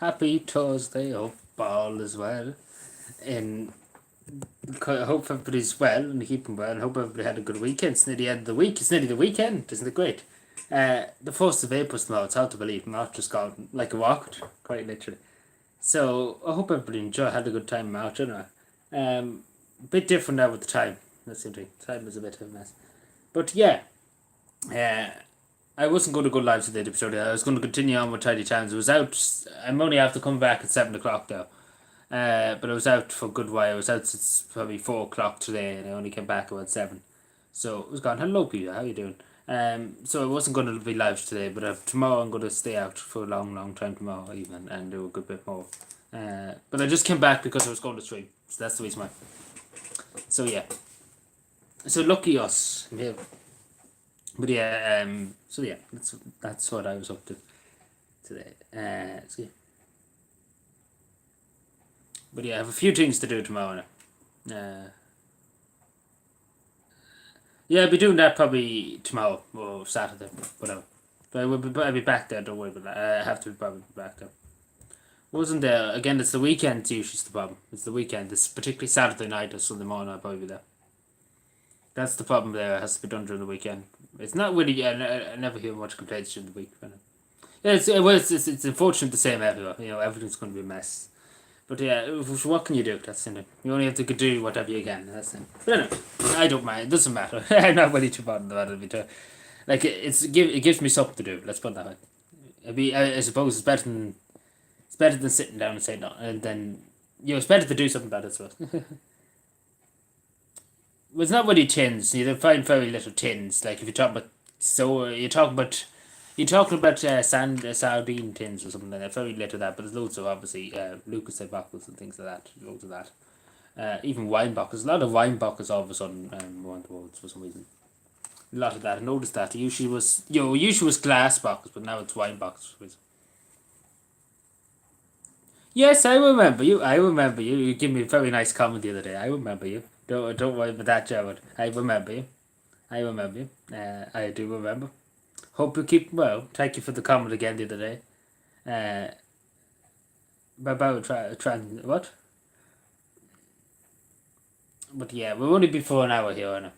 Happy Thursday. Hope all is well. And I hope everybody's well and keeping well. And hope everybody had a good weekend. It's nearly the end of the week. It's nearly the weekend. Isn't it great? The 1st of April tomorrow. It's hard to believe. March just gone like a walk, quite literally. So I hope everybody had a good time in March. Anyway. A bit different now with the time. That's the thing. Time is a bit of a mess. But yeah. I wasn't going to go live today, the episode. I was going to continue on with Tidy Towns. I was out. I'm only have to come back at 7 o'clock now. But I was out for a good while. I was out since probably 4 o'clock today, and I only came back about 7. So I was gone. Hello, Peter. How you doing? So I wasn't going to be live today, but tomorrow I'm going to stay out for a long, long time tomorrow even and do a good bit more. But I just came back because I was going to stream. So that's the reason why. So yeah. So lucky us. Yeah. But yeah, so yeah, that's what I was up to today. So yeah. But yeah, I have a few things to do tomorrow now. Yeah, I'll be doing that probably tomorrow or Saturday, whatever. But I'll be back there, don't worry about that. I have to probably be back there. Wasn't there, again, it's the weekend usually the problem. It's the weekend, it's particularly Saturday night or Sunday morning I'll probably be there. That's the problem there, it has to be done during the weekend. It's not really, I never hear much complaints during the week. Yeah, it's unfortunate the same everywhere. You know, everything's going to be a mess. But yeah, what can you do? That's it. You only have to do whatever you can. That's it. But anyway, I don't mind. It doesn't matter. I'm not really too bothered about it. Like it gives me something to do. Let's put it that way. I suppose it's better than sitting down and saying no. And then it's better to do something about it. So. Well, it's not really tins. You find very little tins. Like if you're talking about sardine tins or something like that. Very little of that, but there's loads of obviously Lucozade bottles and things like that. Loads of that. Even wine bottles. A lot of wine bottles all of a sudden around the world for some reason. A lot of that. I noticed that. Usually was glass bottles, but now it's wine bottles for some reason. Yes, I remember you. You gave me a very nice comment the other day. I remember you. Don't worry about that, Jared. I remember you. I do remember. Hope you keep well. Thank you for the comment again the other day. About what? But yeah, we'll only be for an hour here, Anna.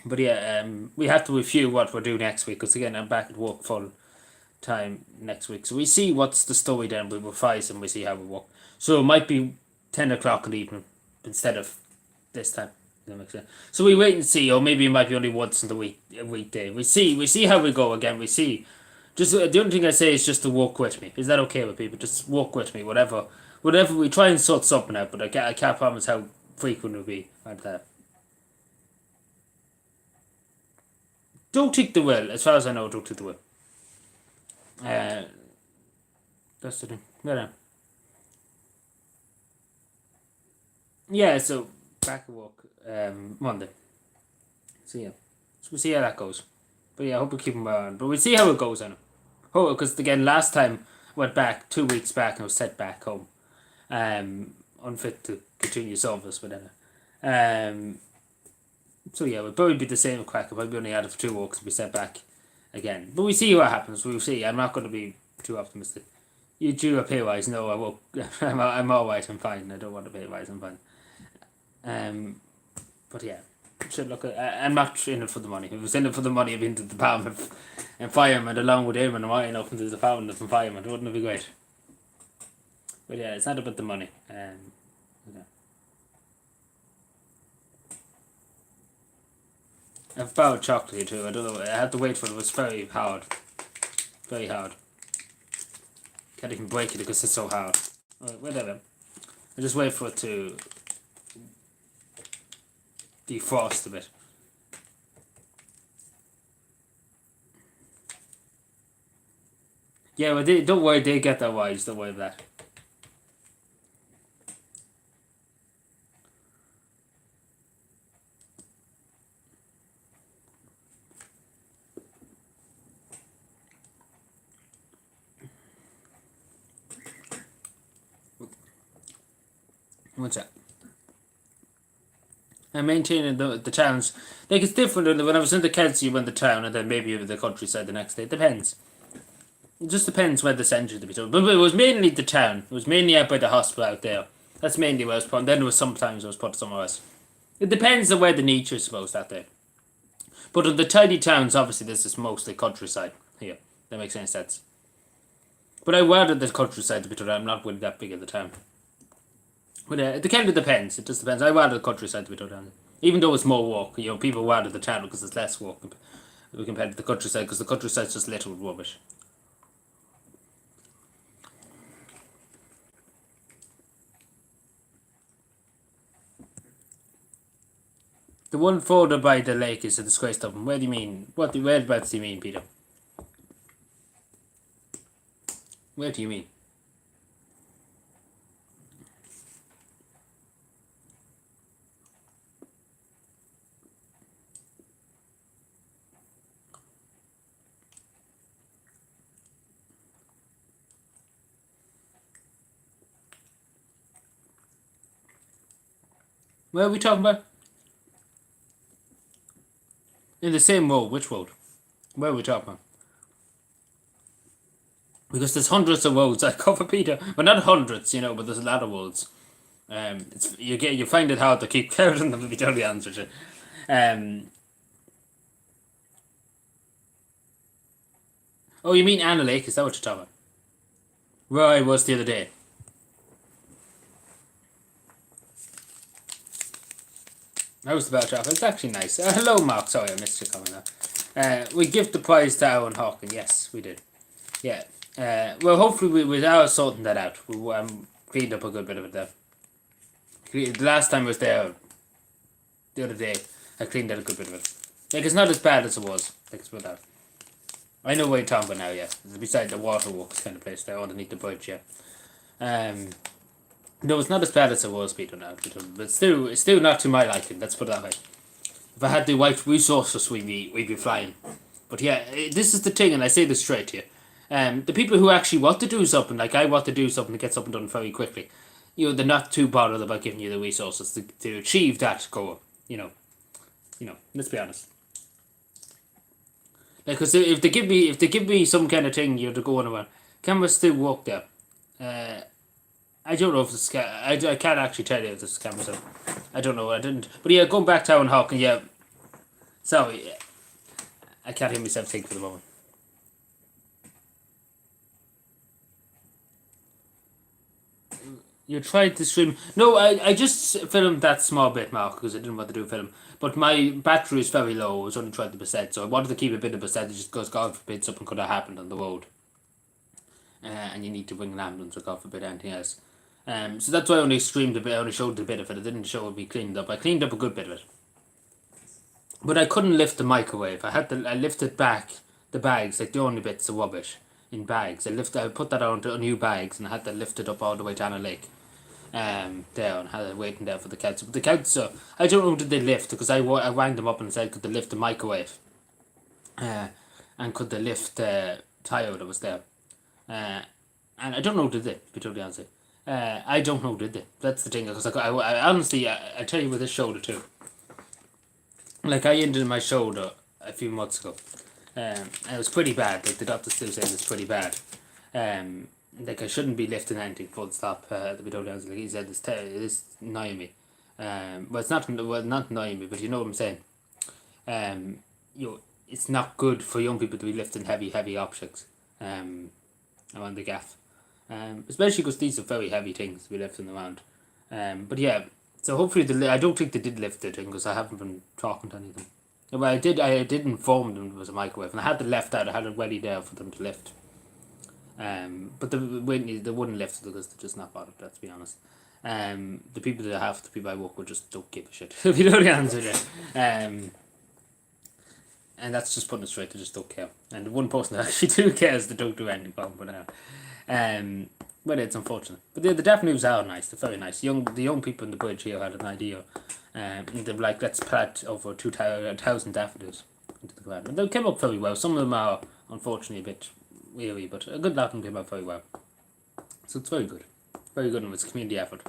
But yeah, we have to review what we're doing next week because again, I'm back at work full time next week. So we see what's the story then. We revise and we see how we work. So it might be 10 o'clock in the evening instead of this time. That makes sense. So we wait and see, or maybe it might be only once in the weekday. We see how we go again. We see. Just the only thing I say is just to walk with me. Is that okay with people? Just walk with me. Whatever we try and sort something out, but I can't promise how frequent it will be like that. Don't take the will. As far as I know, don't take the will. That's the thing. Yeah. So back at work Monday. So yeah, so we'll see how that goes. But yeah, I hope we keep them around. But we'll see how it goes on. Oh, because again, last time I went back 2 weeks back and I was sent back home. Unfit to continue service, whatever. So yeah, we'll probably be the same crack. I'll probably only out of 2 walks and be sent back again. But we see what happens. We'll see. I'm not going to be too optimistic. You do a pay rise? No, I won't. I'm alright. I'm fine. I don't want a pay rise. I'm fine. But yeah, so look, I'm not in it for the money. If I was in it for the money, I'd be into the department and fireman along with him, and I'm up into the department and fireman. Wouldn't it be great? But yeah, it's not about the money. Yeah. I've borrowed chocolate here too. I don't know. I had to wait for it. It was very hard. Very hard. Can't even break it because it's so hard. Whatever. I just wait for it to defrost a bit. Yeah, well, don't worry, they get that wise. Don't worry about that. What's that? I'm maintaining the towns. Like, it's different when I was in the Kelsey, you went to town, and then maybe over the countryside the next day. It depends. It just depends where the centre to be told. But it was mainly the town. It was mainly out by the hospital out there. That's mainly where I was put. And then there was sometimes I was put somewhere else. It depends on where the nature is supposed that day. But in the tiny towns, obviously, this is mostly countryside here. That makes any sense. But I wanted the countryside to be told. I'm not really that big in the town. But it kind of depends. It just depends. I wanted the countryside to be told down. Even though it's more walk, people wanted the town because it's less walk compared to the countryside, because the countryside's just little rubbish. The one further by the lake is a disgrace to them. Where do you mean? Whereabouts do you mean, Peter? Where do you mean? Where are we talking about? In the same road. Which road? Where are we talking about? Because there's hundreds of roads I cover, Peter. Well, not hundreds, but there's a lot of roads. You find it hard to keep counting them, to be totally honest with you. Oh, you mean Anna Lake? Is that what you're talking about? Where I was the other day. How was the bell traffic? It's actually nice. Hello, Mark. Sorry, I missed you coming there. We give the prize to Aaron Hawken. Yes, we did. Yeah. Well, hopefully we are sorting that out. We cleaned up a good bit of it there. The last time I was there, the other day, I cleaned out a good bit of it. Like, it's not as bad as it was. Like, it's about that. I know where you're talking about now, yeah. It's beside the waterworks kind of place there, underneath the bridge, yeah. No, it's not as bad as it was, Peter, now. But it's still not to my liking, let's put it that way. If I had the right resources, we'd be flying. But yeah, this is the thing, and I say this straight to you. The people who actually want to do something, like I want to do something to get something done very quickly, they're not too bothered about giving you the resources to achieve that goal. Let's be honest. Like, cause if they give me some kind of thing, to go on around, can we still walk there? I don't know if it's I can't actually tell you if this is camera. I don't know. I didn't. But yeah, going back to Aaron Hawken, yeah. Sorry, I can't hear myself think for the moment. You tried to stream. No, I just filmed that small bit, Mark, because I didn't want to do a film. But my battery is very low. I was only 20%, so I wanted to keep a bit of percentage because God forbid something could have happened on the road. And you need to bring an ambulance or God forbid anything else. So that's why I only streamed a bit. I only showed a bit of it. I didn't show it be cleaned up. I cleaned up a good bit of it. But I couldn't lift the microwave. I lifted back the bags, like the only bits of rubbish in bags. I put that onto new bags and I had to lift it up all the way down a lake. There and had it waiting there for the couch. But the couch, I don't know did they lift, because I rang them up and said could they lift the microwave, and could they lift the tire that was there, and I don't know did they, to be totally honest. I don't know did they. That's the thing, because I honestly I tell you with this shoulder too. Like I injured my shoulder a few months ago, and it was pretty bad. Like the doctor still says it's pretty bad. Like I shouldn't be lifting anything full stop. To be totally honest, like he said, this annoying me. Well, it's not annoying me, but you know what I'm saying. It's not good for young people to be lifting heavy objects. Around the gaff. Especially because these are very heavy things to be lifting around. But yeah, so hopefully I don't think they did lift the thing because I haven't been talking to anything. Well, I did inform them it was a microwave, and I had it left out. I had it ready there for them to lift. But they wouldn't lift it because they're just not bothered, let's be honest. The people that have to people I work with just don't give a shit. If you know the answer there. And that's just putting it straight, they just don't care. And the one person that actually do cares, they don't do anything wrong, but well, it's unfortunate. But the daffodils are nice, they're very nice. The young people in the bridge here had an idea. And they're like, let's plant over 2,000 daffodils into the ground. And they came up very well. Some of them are unfortunately a bit weary, but a good lot of them came out very well. So it's very good. Very good, and it's a community effort.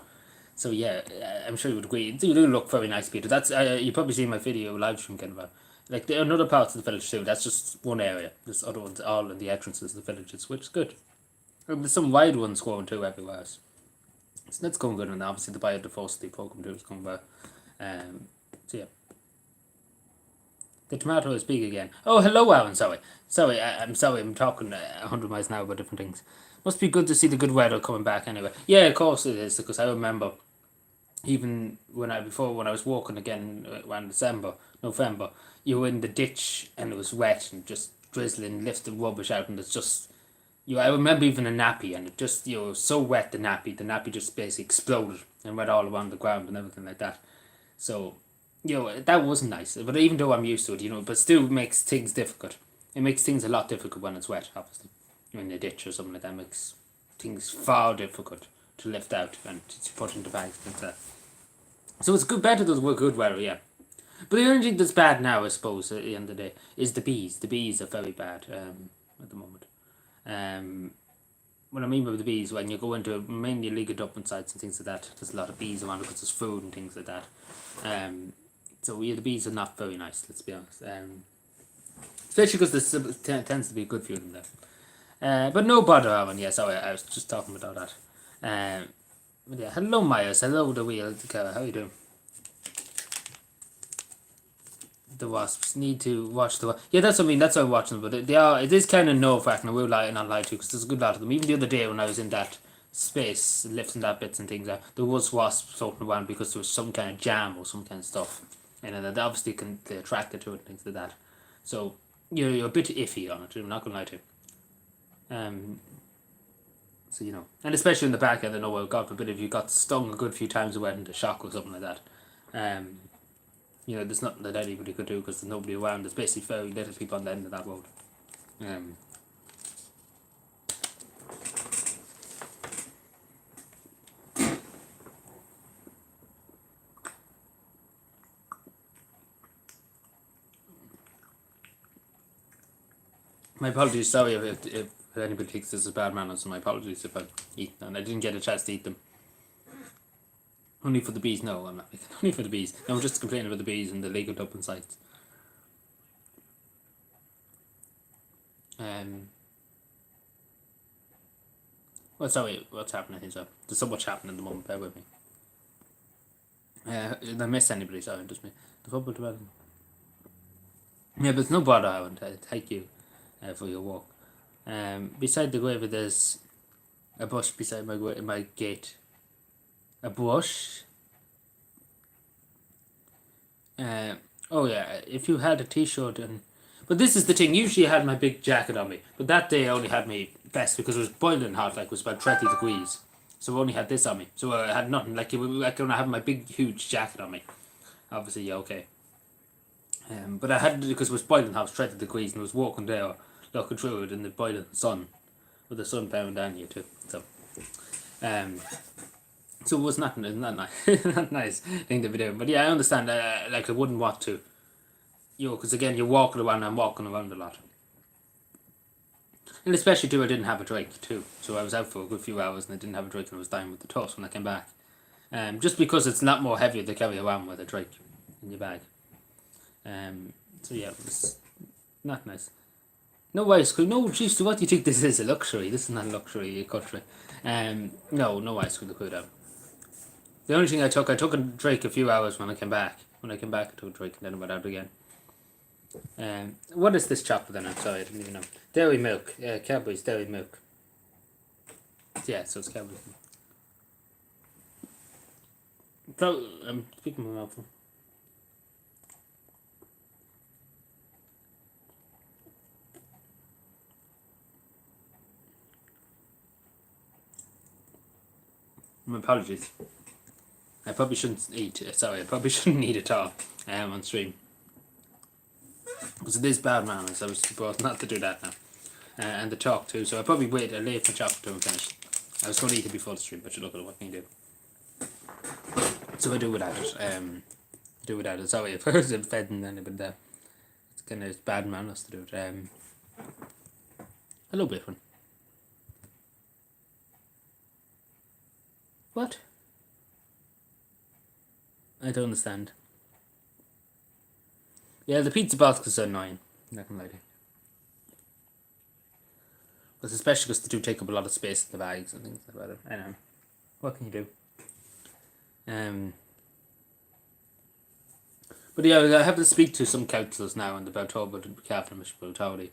So yeah, I'm sure you would agree. They do look very nice, Peter. That's you probably seen my video live stream kind of Like there are other parts of the village too. That's just one area. There's other ones all in the entrances of the villages, which is good. And there's some wide ones going too everywhere else. So that's going good, and obviously the biodiversity program too is going well. So yeah. The tomato is big again. Oh, hello, Alan. I'm sorry. I'm talking 100 miles an hour about different things. Must be good to see the good weather coming back anyway. Yeah, of course it is, because I remember even when I was walking again around November, you were in the ditch and it was wet and just drizzling, lifting rubbish out, and it's just I remember even a nappy, and it just so wet, the nappy just basically exploded and went all around the ground and everything like that. So that wasn't nice. But even though I'm used to it, but still makes things difficult. It makes things a lot difficult when it's wet, obviously. In a ditch or something like that makes things far difficult to lift out and to put into bags and stuff. So it's better those were good weather, yeah. But the only thing that's bad now, I suppose, at the end of the day, is the bees. The bees are very bad at the moment. What I mean by the bees, when you go into mainly illegal dumping sites and things like that, there's a lot of bees around because there's food and things like that. So yeah, the bees are not very nice, let's be honest. Especially because there tends to be good food in there. But no bother, Alan. Yeah, sorry, I was just talking about that. But yeah, hello, Myers. Hello, the wheel. How you doing? The wasps need to watch the. Yeah, that's what I mean. That's why I'm watching them. But they are. It is kind of nerve wracking. I will not lie to you, because there's a good lot of them. Even the other day when I was in that space lifting that bits and things out, there was wasps floating around because there was some kind of jam or some kind of stuff, and then they obviously they attracted to it and things like that. So you're a bit iffy on it. I'm not gonna lie to you. So and especially in the back end, I know, well, God forbid, if you got stung a good few times and went into shock or something like that. There's nothing that anybody could do because there's nobody around. There's basically very little people on the end of that road. My apologies, sorry if anybody thinks this is bad manners. My apologies if I've eaten and I didn't get a chance to eat them. Honey for the bees? No, I'm not making honey for the bees. No, I'm just complaining about the bees and the legal dumping sites. Well, sorry, what's happening here? So there's so much happening at the moment. Bear with me. Did I miss anybody? Sorry, just me. The football development. Yeah, but it's no bother, Alan. Thank you for your walk. Beside the gravy, there's a bush beside my gate. A bush? Oh yeah, if you had a t-shirt and... But this is the thing, usually I had my big jacket on me, but that day I only had my vest because it was boiling hot, like it was about 30 degrees. So I only had this on me. So I had nothing, like when I have my big huge jacket on me. Obviously, yeah, okay. But I had, because it was boiling hot, 30 degrees, and I was walking there, looking through it in the boiling sun, with the sun pounding down here too. So it was not nice, not nice thing to be doing. But yeah, I understand. Like I wouldn't want to, because again, you're walking around. I'm walking around a lot, and especially too, I didn't have a drink too. So I was out for a good few hours, and I didn't have a drink, and I was dying with the toast when I came back. Just because it's a lot more heavier to carry around with a drink in your bag. So yeah, it was not nice. No ice cream. No, jeez, what do you think this is? A luxury? This is not a luxury country. No ice cream to put out. The only thing I took a drink a few hours when I came back. When I came back, I took a drink and then I went out again. What is this chocolate then? I'm sorry, I didn't even know. Dairy milk. Cadbury's dairy milk. Yeah, so it's Cadbury's. So, I'm speaking my mouth. My apologies. I probably shouldn't eat. Sorry, I probably shouldn't eat at all on stream. Because it is bad manners. I was supposed not to do that now. And the talk too. So I probably wait. I leave my chocolate till I'm finished. I was going to eat it before the stream, but you look at what can you do. So I do without it. Sorry if I was offending anybody there. It's kind of bad manners to do it. Hello, Biffin. What? I don't understand. Yeah, the pizza boxes are annoying. Not gonna lie to you. But especially because they do take up a lot of space in the bags and things like that. I know. What can you do? But yeah, I have to speak to some councillors now in the Beltoba and Cavan municipality.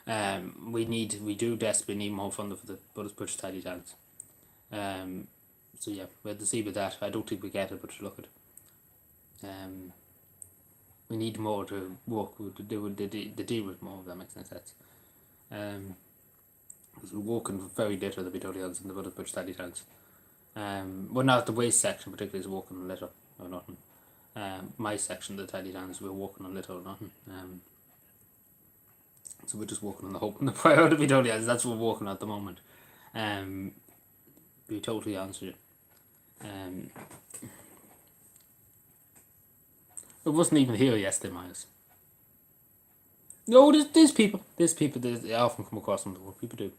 We do desperately need more funding for the Buddhist Tidy Dance. So yeah, we have to see with that. I don't think we get it, but look at it. We need more to work with, to deal with more, if that makes any sense. Because we're working very little, to be totally honest, in the Buddhist Tidy Dance. Well, not the waste section particularly is working a little or nothing. My section, the Tidy Dance, we're working a little or nothing. So we're just working on the hope and the prayer, to be totally honest. That's what we're working on at the moment. Be totally honest with you. It wasn't even here yesterday, Miles. No, there's people. I often come across them. What people do.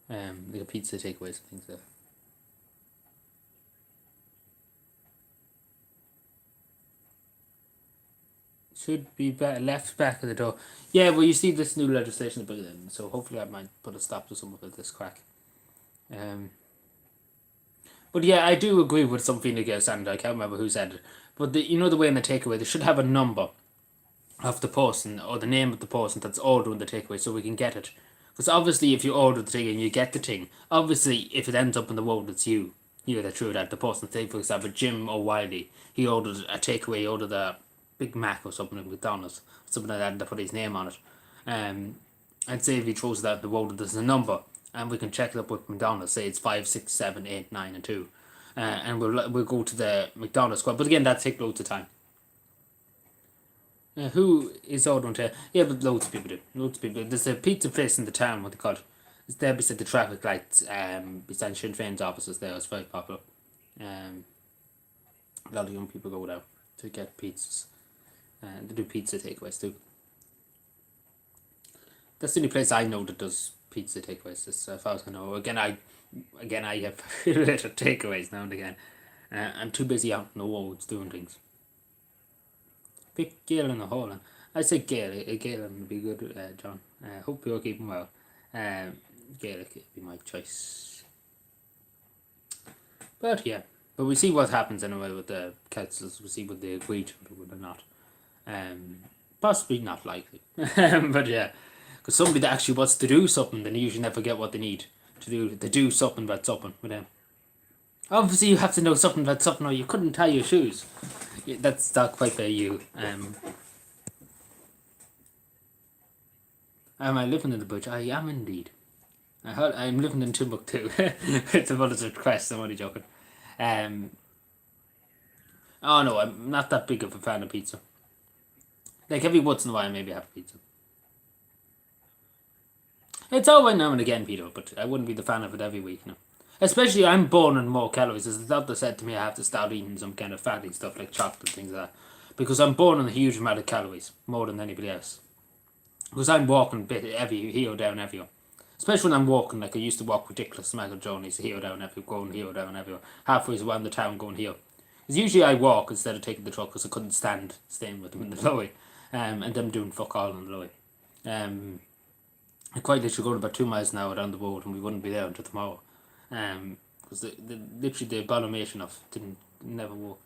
They got pizza takeaways and things there. Should be left back at the door. Yeah, well, you see this new legislation about it, so hopefully I might put a stop to some of this crack. But yeah, I do agree with something against Sandra. I can't remember who said it, but the way in the takeaway they should have a number of the person or the name of the person that's ordering the takeaway, so we can get it. Because obviously, if you order the thing and you get the thing, obviously if it ends up in the road, it's you. You that threw that. The person, say for example, Jim O'Reilly, he ordered a takeaway. He ordered a Big Mac or something at McDonald's, something like that, and they put his name on it. I'd say if he throws that at the road, there's a number, and we can check it up with McDonald's. Say it's 5, 6, 7, 8, 9, and 2, and we'll go to the McDonald's squad. But again, that takes loads of time. Who is ordering to? Yeah, but loads of people do. Loads of people. There's a pizza place in the town. What they call it? It's there beside the traffic lights. Beside Sinn Féin's offices there. It's very popular. A lot of young people go there to get pizzas. They do pizza takeaways too. That's the only place I know that does pizza takeaways. As far as I know. Again, I have little takeaways now and again. I'm too busy out in the roads doing things. Pick Gail in the hall. I say Gail. Gail would be good, John. Hope you're keeping well. Gail could be my choice. But yeah, but we see what happens anyway with the councils. We see what they agree to do or not. Possibly not likely. But yeah, because somebody that actually wants to do something, they usually never get what they need to do. They do something about something with them. Obviously, you have to know something about something, or you couldn't tie your shoes. Yeah, that's not quite by you. Am I living in the bush? I am indeed. I'm living in Timbuktu. It's a mother's request. I'm only joking. Oh no, I'm not that big of a fan of pizza. Like every once in a while, maybe I have pizza. It's all right now and again, Peter, but I wouldn't be the fan of it every week, no. Especially, I'm burning more calories. As the doctor said to me, I have to start eating some kind of fatty stuff like chocolate and things like that. Because I'm burning a huge amount of calories, more than anybody else. Because I'm walking a bit heavy, here, down, everywhere. Especially when I'm walking, like I used to walk ridiculous. Michael Jones, here, down, everywhere, going here, down, everywhere. Halfway around the town going here. Because usually I walk instead of taking the truck because I couldn't stand staying with them in the lorry. And them doing fuck all in the lorry. I quite literally going about 2 miles an hour down the road and we wouldn't be there until tomorrow. Because literally the abomination of never work.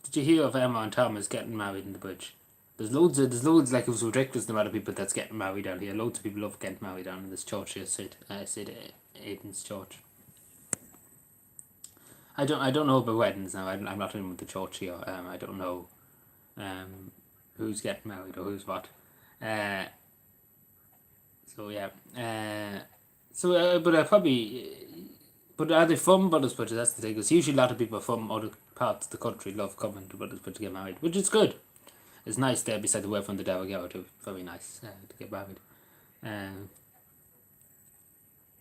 Did you hear of Emma and Thomas getting married in the bridge? There's loads like it was ridiculous the amount of people that's getting married down here. Loads of people love getting married down in this church here, St. Aidan's Church. I don't know about weddings now. I'm not in with the church here. I don't know who's getting married or who's what. So yeah. But I probably. But are they from Buddhist? That's the thing. Because usually a lot of people from other parts of the country love coming to Buddhist to get married, which is good. It's nice there beside the way from the Derogero too. Very nice to get married.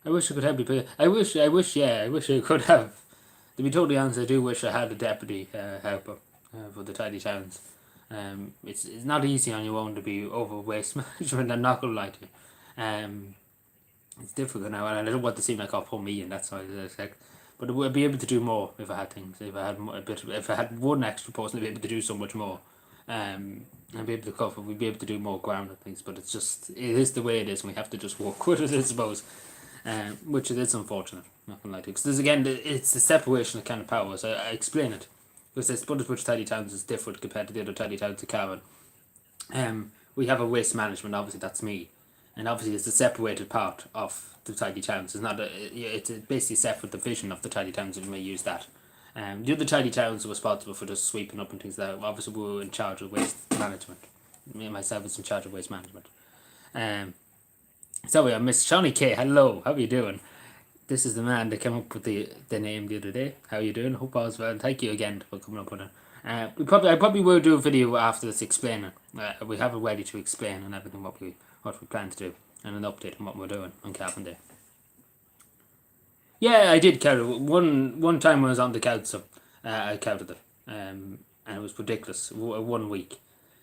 I wish I could help you. I wish I could have. To be totally honest, I do wish I had a deputy helper for the tidy towns. It's not easy on your own to be over waste management. I'm not gonna lie to you. It's difficult now, and I don't want to seem like I'll pull me in that side of the sect. But I would be able to do more if I had things. If I had if I had one extra person, I'd be able to do so much more. I'd be able to cover. We'd be able to do more ground and things. But it is the way it is, and we have to just work with it, I suppose. Which it is unfortunate. Not gonna lie to you, because there's again, it's the separation of kind of powers. I explain it because this Buttersbridge Tidy Towns is different compared to the other tidy towns of Cavan. We have a waste management. Obviously, that's me, and obviously it's a separated part of the tidy towns. It's not it's basically a separate division of the tidy towns, if you may use that. The other tidy towns are responsible for just sweeping up and things like that. Obviously, we were in charge of waste management. Me and myself was in charge of waste management. So yeah, Miss Shawnee K. Hello, how are you doing? This is the man that came up with the name the other day. How are you doing? Hope all's well. Thank you again for coming up with it. I probably will do a video after this explaining. We have it ready to explain and everything what we plan to do, and an update on what we're doing on Calvin Day. Yeah, I did count it. One time when I was on the council, I counted it, and it was ridiculous. 1 week,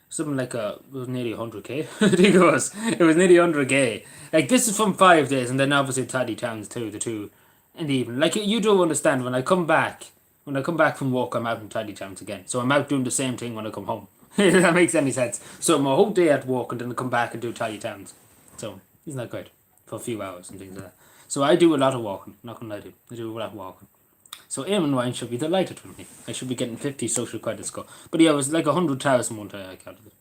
something like it was nearly 100k. I think it was. It was nearly 100k. Like, this is from 5 days, and then obviously tidy towns too. The two in the evening. Like, you do understand when I come back. When I come back from work, I'm out in tidy towns again. So I'm out doing the same thing when I come home. If that makes any sense. So I'm a whole day at work, and then I come back and do tidy towns. So isn't that great? For a few hours and things like that. So I do a lot of walking. Not gonna lie to you. I do a lot of walking. So Eamon Ryan should be delighted with me. I should be getting 50 social credits go. But yeah, it was like 100,000 one time I counted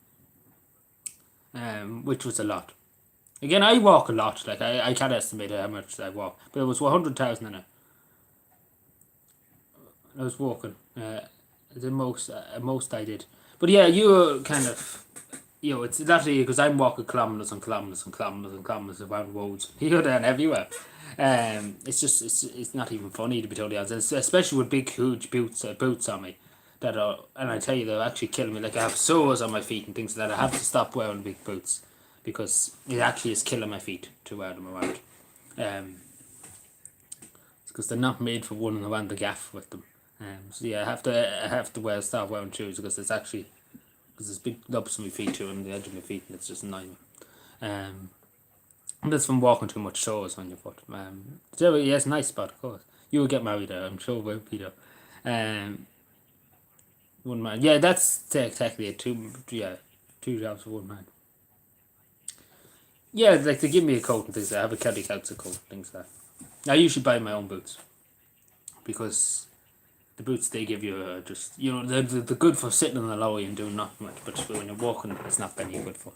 it. Which was a lot. Again, I walk a lot. Like, I can't estimate how much I walk. But it was 100,000 in it. I was walking. The most I did. But yeah, you were kind of, it's literally because I'm walking kilometers and kilometers and kilometers and kilometers around roads. You're down everywhere. It's just it's not even funny, to be totally honest, especially with big huge boots on me that are, and I tell you, they're actually killing me. Like, I have sores on my feet and things like that. I have to stop wearing big boots because it actually is killing my feet to wear them around. It's because they're not made for running around the gaff with them. So yeah, I have to start wearing shoes because there's big lumps on my feet too, on the edge of my feet, and it's just a nightmare. And that's from walking too much sores on your foot. So yes, nice spot, of course. You will get married there, I'm sure, will, Peter. One man. Yeah, that's technically it. Two jobs for one man. Yeah, like, they give me a coat and things like that. I have a county council coat and things like that. I usually buy my own boots because the boots they give you are just, they're good for sitting on the lorry and doing nothing much, but when you're walking, it's not very good for.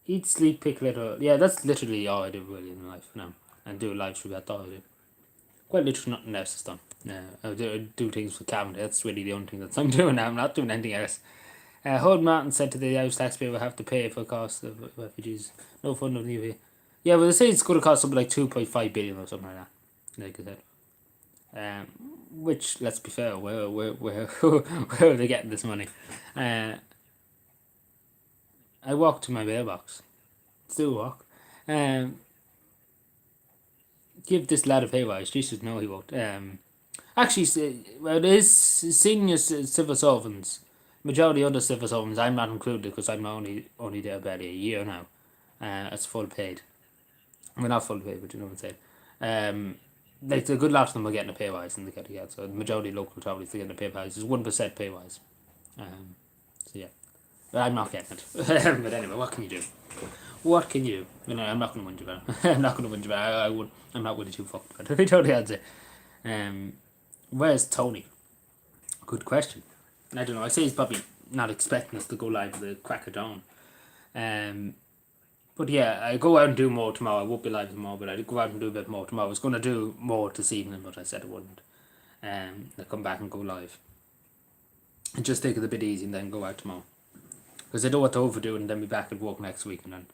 Eat, sleep, pick litter. Yeah, that's literally all I do really in life now. And do live stream, that's all I do. Quite literally nothing else is done. I do things for Cavan. That's really the only thing that I'm doing now. I'm not doing anything else. Hod Martin said to the Irish taxpayer will have to pay for cost of refugees. No fund of new. Yeah, well, they say it's going to cost something like 2.5 billion or something like that. Like I said. Which, let's be fair, where are they getting this money? I walk to my mailbox. Still walk. Give this lad a pay rise. Jesus, no, he won't. Actually, well, it is senior civil servants. Majority of other civil servants, I'm not included because I'm only there about a year now. It's full paid. We're not full paid, but you know what I'm saying. Like, a good lot of them are getting a pay rise in the county. So the majority of local authorities are getting a pay rise. It's 1% pay rise. So yeah, but I'm not getting it. But anyway, what can you do? What can you do? I'm not going to win you back. I'm not going to win you back. I'm not winning too fucked. But I totally had to. Where's Tony? Good question. I don't know. I say he's probably not expecting us to go live at the crack of dawn. But yeah, I go out and do more tomorrow. I won't be live tomorrow, but I go out and do a bit more tomorrow. I was going to do more this evening, but I said I wouldn't. I'll come back and go live. And just take it a bit easy and then go out tomorrow. Because I don't want to overdo it and then be back at work next week. And then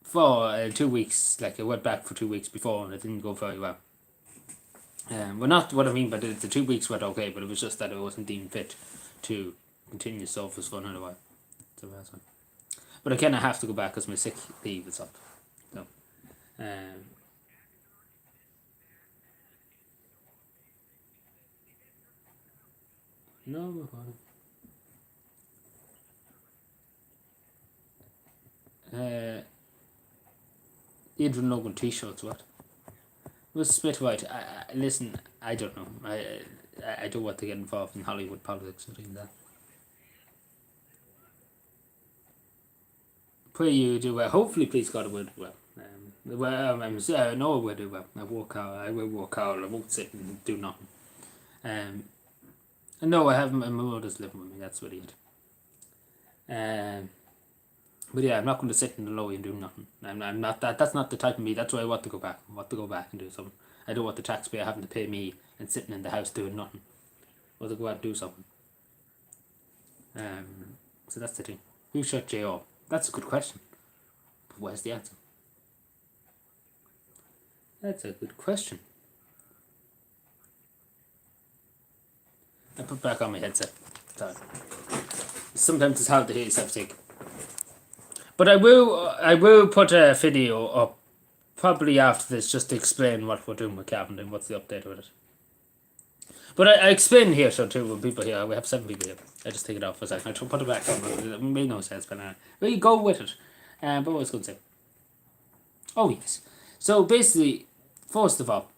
for 2 weeks, like, I went back for 2 weeks before and it didn't go very well. Well, not what I mean, but the 2 weeks went okay, but it was just that I wasn't deemed fit to continue Surface for another while. So that's fine. But I kind of have to go back because my sick leave is up. So, no. Adrian Logan t-shirts, what? Was split right. Listen, I don't know. I don't want to get involved in Hollywood politics or anything like that. Pray you do well. Hopefully, please God, I will do well. I know I will do well. I work hard. I will work hard. I won't sit and do nothing. No, I have my mother's living with me. That's really it. But yeah, I'm not going to sit in the lorry and do nothing. I'm not that. That's not the type of me. That's why I want to go back. I want to go back and do something. I don't want the taxpayer having to pay me and sitting in the house doing nothing. I want to go out and do something. So that's the thing. Who shot J.O.? That's a good question. But where's the answer? That's a good question. I put back on my headset. Sorry. Sometimes it's hard to hear yourself think. But I will put a video up probably after this just to explain what we're doing with Calvin and what's the update with it. But I explain here so too with people here. We have 7 people here. I just take it off for a second. I put it back on. It made no sense, but we go with it. But what was I going to say? Oh yes. So basically, first of all,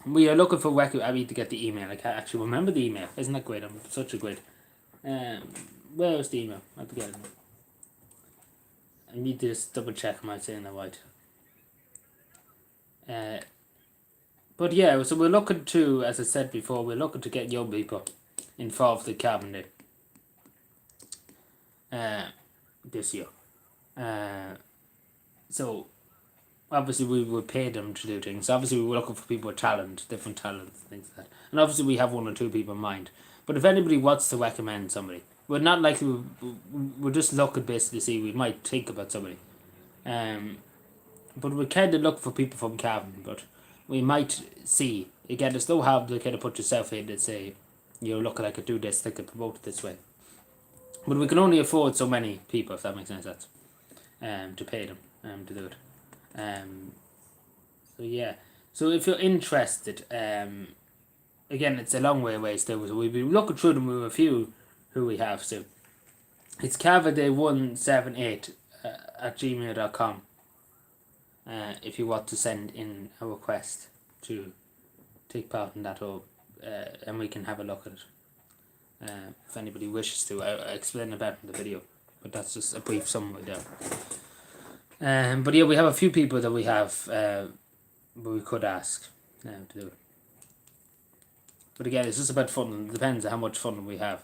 we are looking for Wacky Abby to get the email. I can't actually remember the email. Isn't that great? I'm such a great. Where was the email? I have to get it. I need to just double check am I saying that right. But yeah, so we're looking to, as I said before, we're looking to get young people involved in Calvin Day this year. So obviously we would pay them to do things. Obviously we're looking for people with talent, different talents, things like that. And obviously we have 1 or 2 people in mind. But if anybody wants to recommend somebody, we're not likely. We're just looking basically to see. We might think about somebody, but we kind of look for people from Cavan. But we might see again. There's no harm to kind of put yourself in and say, look, I could do this. I could promote it this way. But we can only afford so many people, if that makes any sense, to pay them to do it. So yeah. So if you're interested, again, it's a long way away still. So we'll be looking through them with a few who we have. So it's cavaday178 at gmail.com if you want to send in a request to take part in that, or and we can have a look at it. If anybody wishes to, I explain about it in the video, but that's just a brief summary there. But yeah, we have a few people that we have we could ask to do it. But again, it's just about fun. It depends on how much fun we have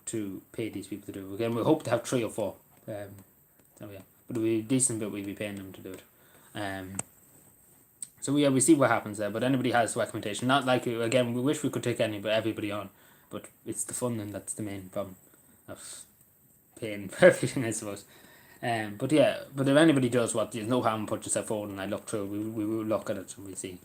to pay these people to do it. Again, we hope to have 3 or 4. So yeah, but it'll be a decent bit we'll be paying them to do it. So yeah, we see what happens there. But anybody has a recommendation, not like, again, we wish we could take everybody on, but it's the funding that's the main problem of paying for everything, I suppose. But yeah, but if anybody does what, there's no harm put yourself forward and I look through. We will look at it and we see.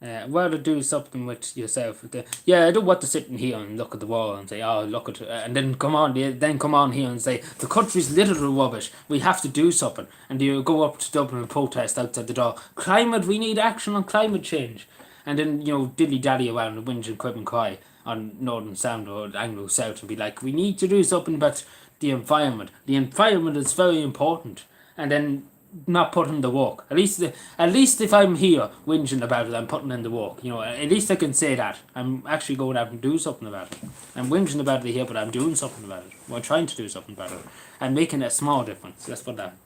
Rather do something with yourself. Yeah, I don't want to sit in here and look at the wall and say, "Oh, look at," and then come on here and say the country's littered with rubbish. We have to do something, and you go up to Dublin and protest outside the door. Climate, we need action on climate change, and then dilly dally around and whinge and crib and cry on Northern Sound or Anglo South and be like, "We need to do something about the environment. The environment is very important," and then not put in the work. At least if I'm here whinging about it, I'm putting in the work. At least I can say that I'm actually going out and do something about it. I'm whinging about it here, but I'm doing something about it. We're trying to do something about it. I'm making a small difference. Let's put that.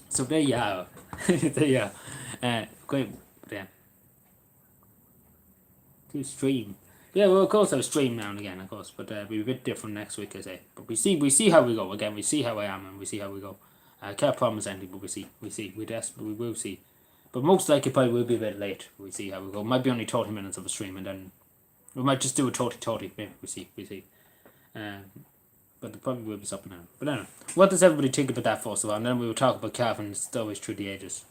So there you are. There you are. Great. Yeah. To stream. Yeah, well, of course I'll stream now and again, of course, but it'll be a bit different next week, I say. But we see how we go. Again, we see how I am, and we see how we go. I can't promise anything, but we see. We will see. But most likely probably will be a bit late. We see how we go. Might be only 30 minutes of a stream, and then we might just do a 30-30. Maybe we see. But there probably will be something now. But anyway, what does everybody think about that first of all? And then we will talk about Calvin's stories through the ages.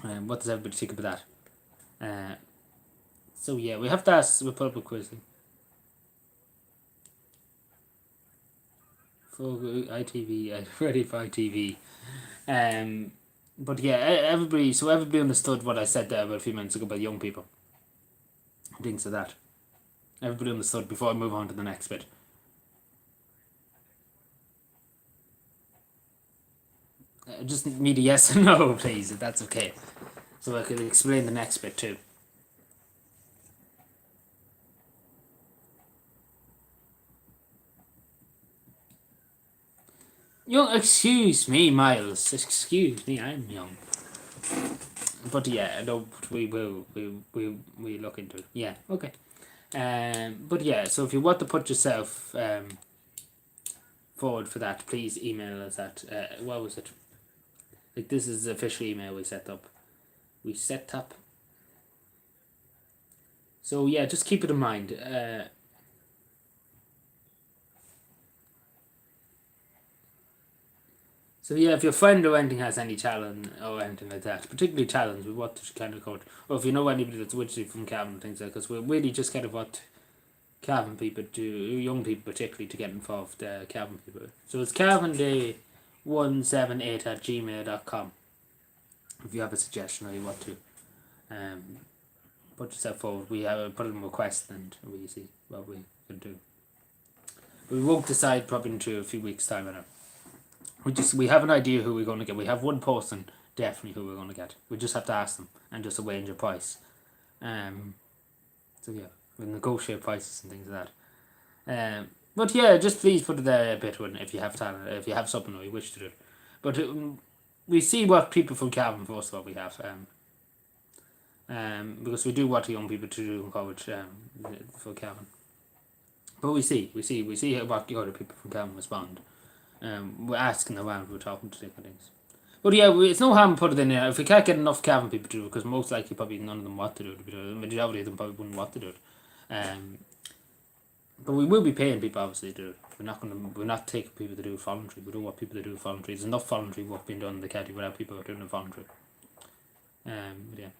What does everybody think about that? So yeah, we have to ask Republic quiz. For ITV, ready for ITV. But yeah, everybody understood what I said there about a few minutes ago about young people. Things like that. Everybody understood before I move on to the next bit. Just need a yes or no, please, if that's okay. So I can explain the next bit too. Young, excuse me, Miles. Excuse me, I'm young. But yeah, no, we look into it. Yeah, okay. But yeah, so if you want to put yourself forward for that, please email us at what was it? Like, this is the official email we set up. So yeah, just keep it in mind. So yeah, if your friend or anything has any challenge or anything like that, particularly challenge with what kind of code, or if you know anybody that's witchy from Cavan and things like that, because we're really just kind of what Cavan people do, young people particularly, to get involved, Cavan people. So it's cavanday178 at gmail.com if you have a suggestion or you want to um, put yourself forward. We have put in a request and we see what we can do. We won't decide probably into a few weeks' time or now. We have an idea who we're going to get. We have one person definitely who we're going to get. We just have to ask them and just arrange a price. So yeah, we negotiate prices and things like that. But yeah, just please put it there a bit when if you have talent, if you have something or you wish to do. But we see what people from Cavan first of all we have. Because we do want young people to do in college for Cavan. But we see what the other people from Cavan respond. We're asking around, we're talking to different things. But yeah, it's no harm put it in there. If we can't get enough Cavan people to do it, because most likely probably none of them want to do it, the majority of them probably wouldn't want to do it. But we will be paying people obviously to do it. We're not taking people to do it voluntary. We don't want people to do it voluntary. There's enough voluntary work being done in the county without people doing it voluntary. But yeah.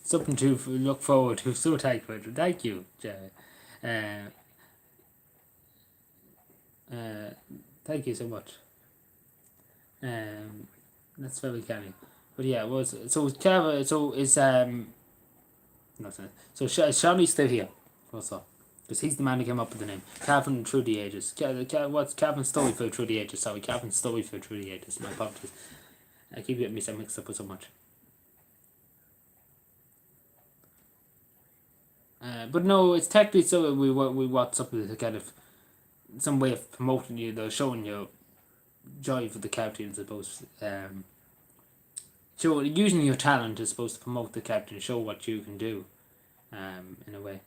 Something to look forward to. So thankful. Thank you, Jerry. Thank you so much. That's very kind. But yeah, was so Kev. So is nothing. So Shawnee's still here. What's up? Because he's the man who came up with the name. Calvin through the ages. What's Calvin Storyfield through the ages? Sorry, Calvin Storyfield through the ages. My apologies. I keep getting myself mixed up with so much. But no, it's technically so we want something to kind of some way of promoting you, though, showing you joy for the captain, I suppose. So using your talent is supposed to promote the captain, show what you can do, in a way.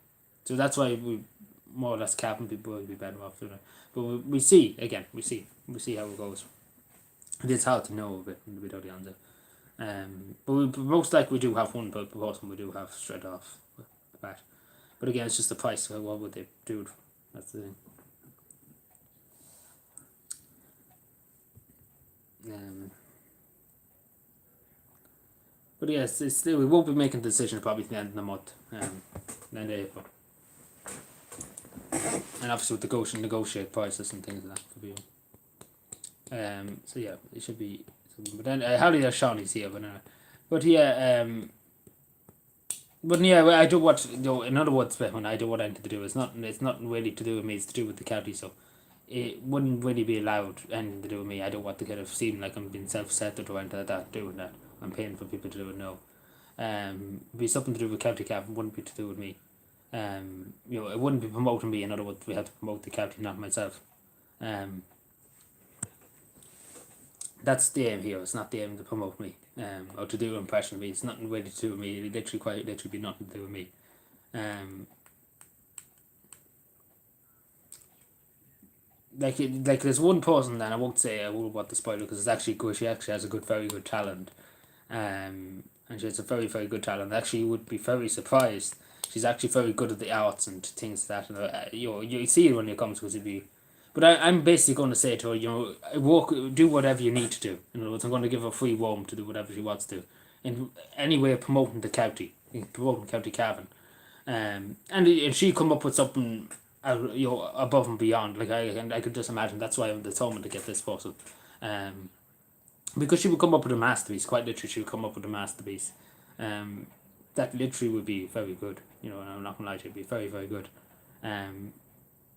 So that's why we more or less capping people would be better off doing it. But we see again, we see how it goes. It's hard to know a bit to be totally honest. But most likely we do have one person we do have straight off the bat. But again, it's just the price. So what would they do? That's the thing. But yes, it's still, we won't be making a decision probably at the end of the month, the end of April. And obviously with negotiate prices and things like that for people. So yeah, it should be. But then Harley or Shawnee's here, but yeah, but yeah, I do what in other words, when I do what I need to do, it's not really to do with me. It's to do with the county. So it wouldn't really be allowed anything to do with me. I don't want to kind of seem like I'm being self-centered or anything like that. Doing that, I'm paying for people to do it. No, be something to do with county cap. Wouldn't be to do with me. It wouldn't be promoting me. In other words, we have to promote the county, not myself. That's the aim here. It's not the aim to promote me, or to do an impression of me. It's nothing really to do with me. It literally be nothing to do with me. Like there's one person, and I won't say I won't want to spoil it because it's actually good. She actually has a very good talent, and she has a very, very good talent. Actually, you would be very surprised. She's actually very good at the arts and things like that. And you see it when it comes because it'd be. But I'm basically going to say to her, do whatever you need to do. In other words, I'm going to give her free roam to do whatever she wants to, in any way of promoting the county, promoting County Cavan. And she come up with something, above and beyond. Like I could just imagine that's why I'm determined to get this person, because she would come up with a masterpiece. Quite literally, she would come up with a masterpiece, that literally would be very good. And I'm not gonna lie to you, it'd be very, very good.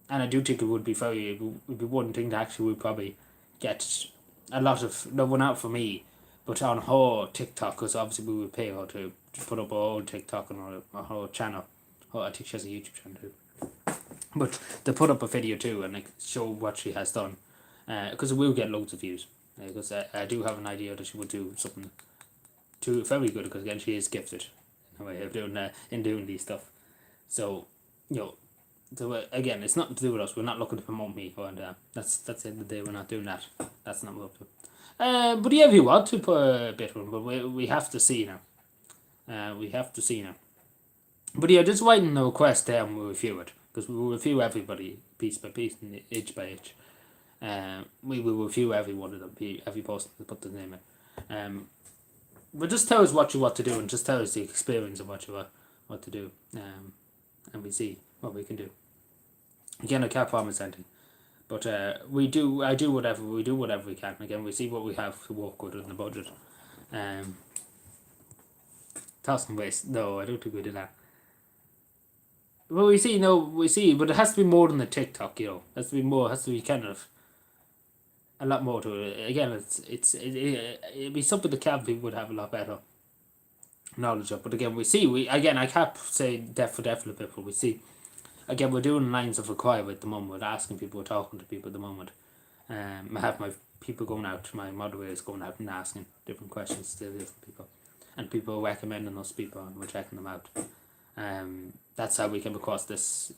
And I do think it would be one thing that actually would probably get a lot of, no one out for me, but on her TikTok, because obviously we would pay her to put up her own TikTok and her channel. I think she has a YouTube channel too. But to put up a video too and like show what she has done, because it will get loads of views. Because I do have an idea that she would do something too very good, because again she is gifted in a way of doing these stuff. So, you know, so again, it's not to do with us. We're not looking to promote me, and that's the end of the day. We're not doing that. That's not what we're up to. But yeah, if you want to put a bit on, but we have to see now. We have to see now. But yeah, just writing the request there and we'll review it, because we will review everybody piece by piece and inch by inch. We will review every one of them, every post and put the name in. But just tell us what you want to do, and just tell us the experience of what you want to do, and we see what we can do. Again, I can't promise anything, but we do whatever we can. Again, we see what we have to work with in the budget. Toss and waste. No, I don't think we do that. Well, we see, but it has to be more than the TikTok, you know. It has to be more. It has to be kind of a lot more to it. Again, it'd be something the camp people would have a lot better knowledge of. But again, I can't say definite people. We see, again, we're doing lines of inquiry at the moment. We're asking people, we're talking to people at the moment. I have my people going out, my moderators going out and asking different questions to different people, and people are recommending those people, and we're checking them out. That's how we came across this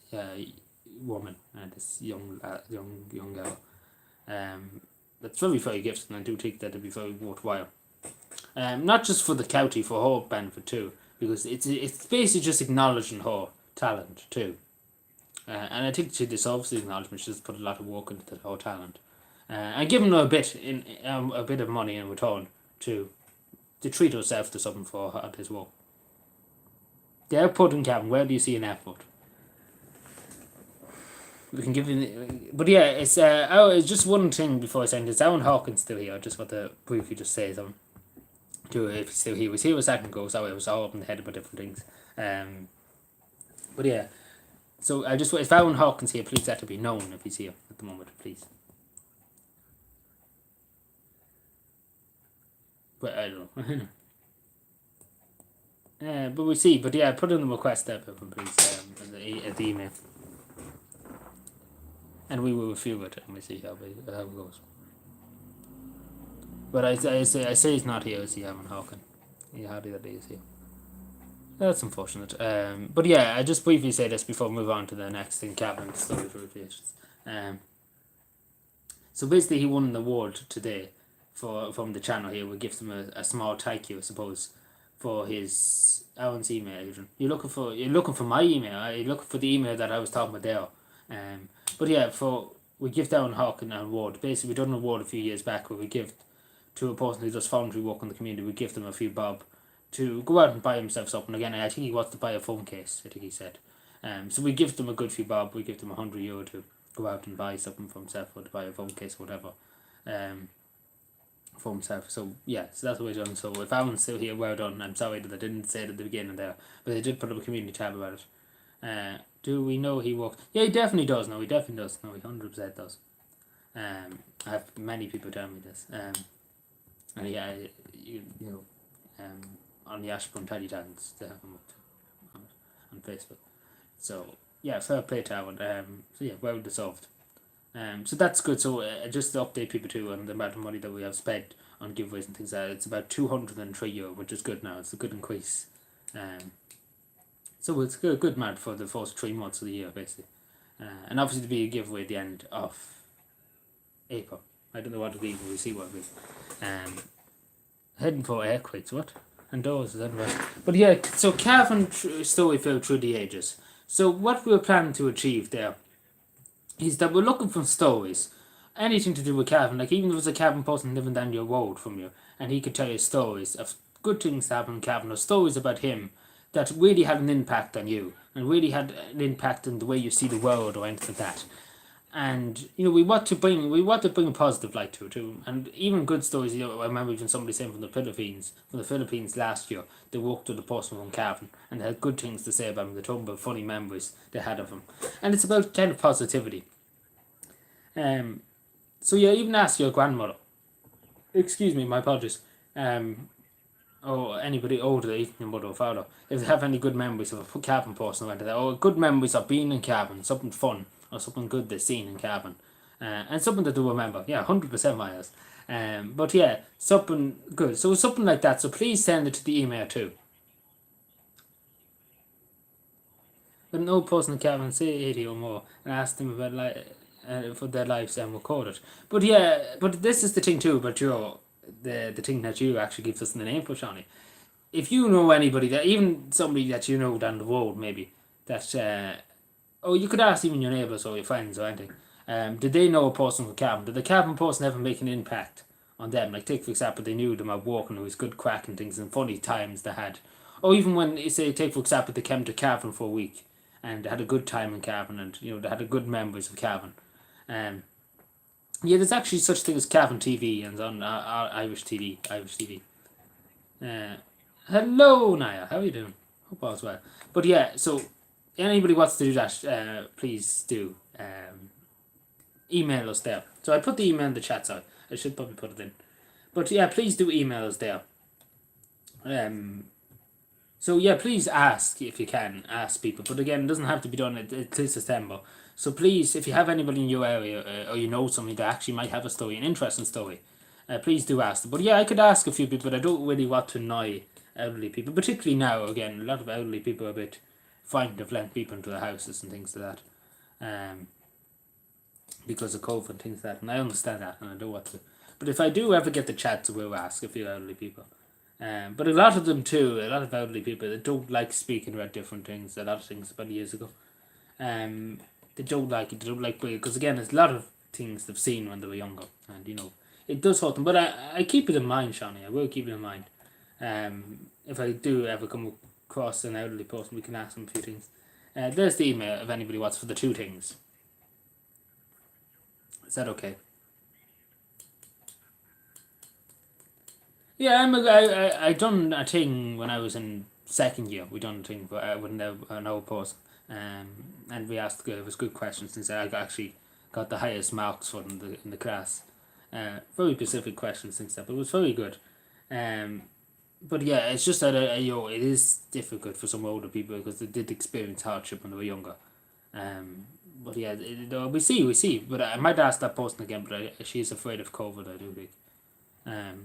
woman, this young girl. That's very, very gifted, and I do think that it'd be very worthwhile. Not just for the county, for her benefit too, because it's basically just acknowledging her talent too. And I think she deserves the acknowledgement. She's put a lot of work into her talent, and giving her a bit of money in return to treat herself to something for her this work. The output in Cavan, where do you see an output? We can give you, but yeah, it's just one thing before I say this. Alan Hawkins still here. I just want to briefly just say something to if he's still here. We see a second ago, so it was all up in the head about different things. But yeah, so I just, if Alan Hawkins here, please let it be known if he's here at the moment, please. But I don't know. But we see, but yeah, put in the request there, please, at the email, and we will review it and we see how it goes. But I say he's not here. I see Alan Hawkins. Yeah, hardly that he is here. That's unfortunate. But yeah, I just briefly say this before we move on to the next thing, Cavan story for reviews. So basically, he won an award today from the channel here. We give him a small thank you, I suppose, for his Alan's email. Adrian. You're looking for my email. You're looking for the email that I was talking about there. But yeah, we give Alan Hawkins an award. Basically, we done an award a few years back where we give to a person who does voluntary work in the community. We give them a few bob to go out and buy himself something. Again, I think he wants to buy a phone case, I think he said. So we give them a good few bob. We give them €100 to go out and buy something for himself, or to buy a phone case or whatever. For himself. So yeah, so that's what we've done. So if Alan's still here, well done. I'm sorry that I didn't say it at the beginning there, but they did put up a community tab about it. Do we know he works? Yeah, he definitely does. No, he definitely does. No, he 100% does. I have many people tell me this. And yeah, you know, on the Ashburn Teddytans, they have him up on Facebook. So yeah, fair play to Alan. So yeah, well deserved. So that's good. So just to update people too on the amount of money that we have spent on giveaways and things like that, it's about €203, which is good now. It's a good increase. So it's a good amount for the first 3 months of the year, basically. And obviously to be a giveaway at the end of April. I don't know what it'll be, we'll see what it'll be. Heading for earthquakes, what? And doors, is that right? But yeah, so Cavan story fell through the ages. So what we're planning to achieve there is that we're looking for stories, anything to do with Cavan, like even if it was a Cavan person living down your road from you, and he could tell you stories of good things that happened in Cavan, or stories about him that really had an impact on you, and really had an impact on the way you see the world or anything like that. And we want to bring a positive light to it too, and even good stories. I remember even somebody saying from the Philippines last year, they walked with a person from Cavan, and they had good things to say about him. They told about funny memories they had of him, and it's about kind of positivity. Um, so yeah, even ask your grandmother. Excuse me, my apologies. Or anybody older, even your mother or father, if they have any good memories of a Cavan person or anything, or good memories of being in Cavan, something fun or something good they've seen in Cavan, and something that they remember. Yeah, 100% Myers. But yeah, something good. So something like that. So please send it to the email too. But no person in Cavan say 80 or more and ask them about for their lives and record it. But yeah, but this is the thing too. But the thing that you actually gives us the name for, Shawnee. If you know anybody that, even somebody that you know down the road, maybe that, or you could ask even your neighbours or your friends or anything. Did they know a person from Cavan? Did the Cavan person ever make an impact on them? Like, take for example, they knew them at work and it was good crack and things and funny times they had. Or even when, say, take for example, they came to Cavan for a week and they had a good time in Cavan, and they had a good memories of Cavan. Um, yeah, there's actually such thing as Cavan TV and on Irish TV. Irish TV. Uh, Hello, Naya. How are you doing? Hope all's well. But yeah, so anybody wants to do that, please do. Email us there. So I put the email in the chat, so I should probably put it in. But yeah, please do email us there. So yeah, please ask if you can. Ask people. But again, it doesn't have to be done until September. So please, if you have anybody in your area or you know somebody that actually might have a story, an interesting story, please do ask them. But yeah, I could ask a few people, but I don't really want to annoy elderly people, particularly now. Again, a lot of elderly people are a bit frightened of letting people into their houses and things like that, because of COVID and things like that. And I understand that, and I don't want to. But if I do ever get the chance, I will ask a few elderly people. But a lot of them too, a lot of elderly people, they don't like speaking about different things. A lot of things about years ago. They don't like it. They don't like because again, there's a lot of things they've seen when they were younger, and it does hurt them. But I keep it in mind, Shawnee. I will keep it in mind. If I do ever come across an elderly person, we can ask them a few things. There's the email if anybody wants for the two things. Is that okay? Yeah, I done a thing when I was in second year. We done a thing with an old person, and we asked it was good questions, and I actually got the highest marks for them in the class. Very specific questions and stuff. But it was very good. But yeah, it's just that it is difficult for some older people because they did experience hardship when they were younger. But yeah, we see. But I might ask that person again. But she's afraid of COVID. I do think.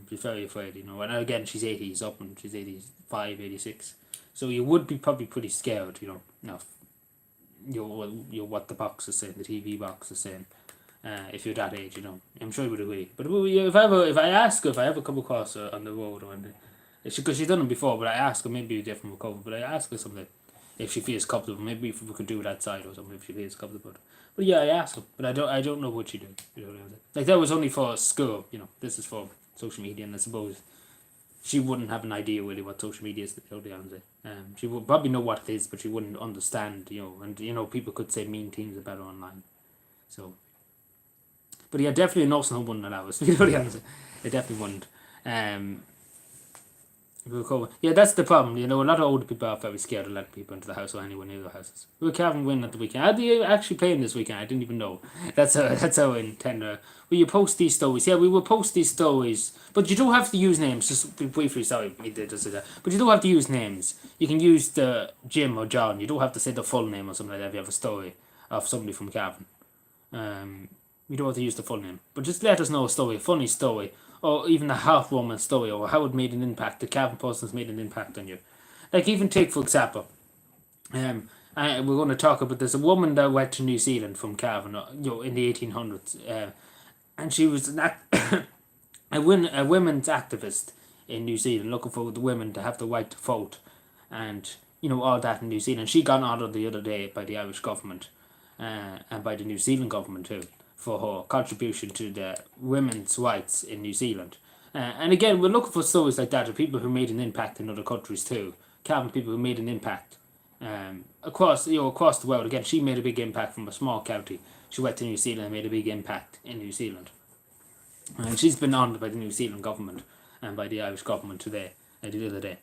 She's very afraid, And again, she's 80s up and she's 85, 86. So you would be probably pretty scared, Now, what the box is saying, the TV box is saying. If you're that age, I'm sure you would agree. But if I ask her, if I ever come across her on the road or anything, because she's done it before, but I ask her, maybe different with COVID, but I ask her something if she feels comfortable. Maybe if we could do it outside or something, if she feels comfortable. But yeah, I ask her, but I don't know what she do. You know what I'm saying? Like that was only for school. This is for social media, and I suppose she wouldn't have an idea really what social media is. She would probably know what it is, but she wouldn't understand. And people could say mean things about her online. So, but yeah, definitely a nursing home wouldn't allow us. You know what I'm saying? It definitely wouldn't. Yeah, that's the problem. A lot of older people are very scared of letting people into the house or anyone near their houses. We were having win at the weekend. Are they actually playing this weekend? I didn't even know. That's how I intend. Will you post these stories? Yeah, we will post these stories. But you don't have to use names. Just briefly, sorry, me did just say that. But you don't have to use names. You can use the Jim or John. You don't have to say the full name or something like that if you have a story of somebody from Cavan. You don't have to use the full name. But just let us know a story, a funny story, or even a heartwarming story, or how it made an impact, the Cavan person's made an impact on you. Like, even take, for example, we're going to talk about, there's a woman that went to New Zealand from Cavan, in the 1800s, and she was a women's activist in New Zealand, looking for the women to have the right to vote, and, all that in New Zealand. She got ordered the other day by the Irish government, and by the New Zealand government too, for her contribution to the women's rights in New Zealand. And again, we're looking for stories like that of people who made an impact in other countries too. Cavan people who made an impact across the world. Again, she made a big impact from a small county. She went to New Zealand and made a big impact in New Zealand. And she's been honoured by the New Zealand government and by the Irish government today, the other day.